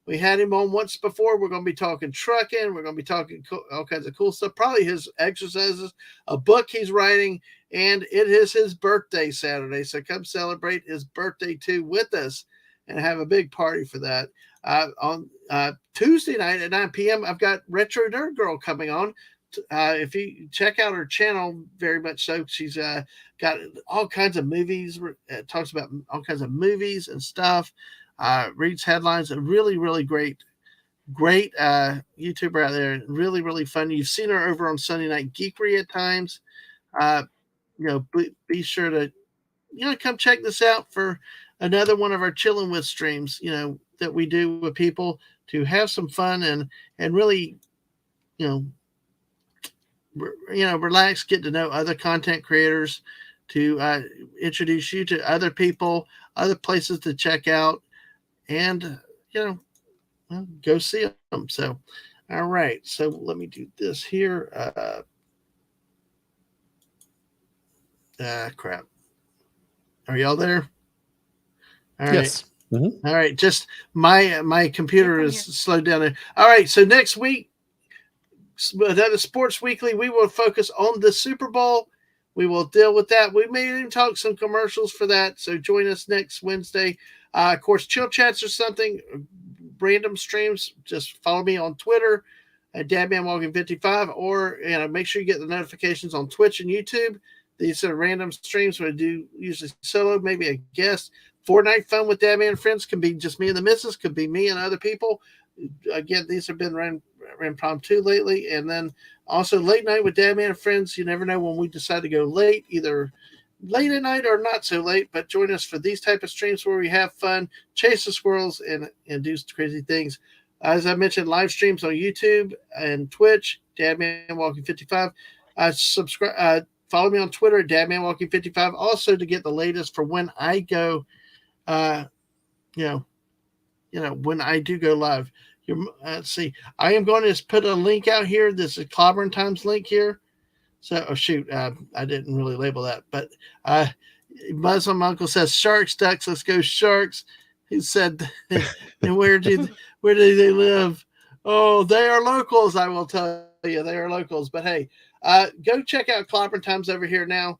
We had him on once before. We're going to be talking trucking. We're going to be talking all kinds of cool stuff. Probably his exercises, a book he's writing, and it is his birthday Saturday. So come celebrate his birthday too with us and have a big party for that. On Tuesday night at 9 p.m., I've got Retro Nerd Girl coming on. If you check out her channel, very much so, she's got all kinds of movies, talks about all kinds of movies and stuff, reads headlines. A really, really great YouTuber out there. Really, really fun. You've seen her over on Sunday Night Geekery at times. Be sure to come check this out for another one of our Chilling With streams, that we do with people to have some fun and really, relax, get to know other content creators, to introduce you to other people, other places to check out, and go see them. So, all right. So let me do this here. Crap. Are y'all there? All right. Yes. Mhm. All right. Just my computer is slowed down there. All right. So next week, another Sports Weekly, we will focus on the Super Bowl. We will deal with that. We may even talk some commercials for that. So join us next Wednesday. Of course, chill chats or something, random streams. Just follow me on Twitter at DadmanWalking55, or make sure you get the notifications on Twitch and YouTube. These are random streams where I do usually solo, maybe a guest. Fortnite fun with Dadman and friends can be just me and the missus, could be me and other people. Again, these have been impromptu lately. And then also late night with Dadman and friends. You never know when we decide to go late, either late at night or not so late, but join us for these type of streams where we have fun, chase the squirrels, and do crazy things. As I mentioned, live streams on YouTube and Twitch, Dadman Walking 55. Subscribe, follow me on Twitter, Dadman Walking 55. Also to get the latest for when I go, when I do go live. Let's see. I am going to put a link out here. This is Clobbering Times link here. So, I didn't really label that, but Muslim Uncle says Sharks, Ducks, let's go Sharks. He said, and where do they live? Oh, they are locals. I will tell you, they are locals. But hey, go check out Clobbering Times over here now.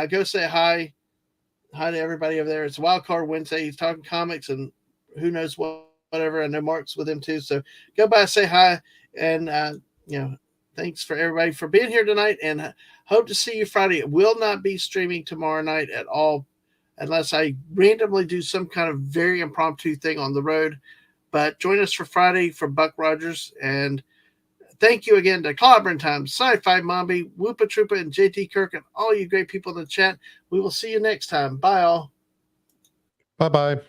Go say hi to everybody over there. It's Wild Card Wednesday. He's talking comics and who knows whatever. I know Mark's with him too. So go by, say hi, and thanks for everybody for being here tonight, and hope to see you Friday. It will not be streaming tomorrow night at all, unless I randomly do some kind of very impromptu thing on the road. But join us for Friday for Buck Rogers. And thank you again to Clobbering Time, Sci-Fi Mombi, Whoopa Troopa, and JT Kirk, and all you great people in the chat. We will see you next time. Bye, all. Bye-bye.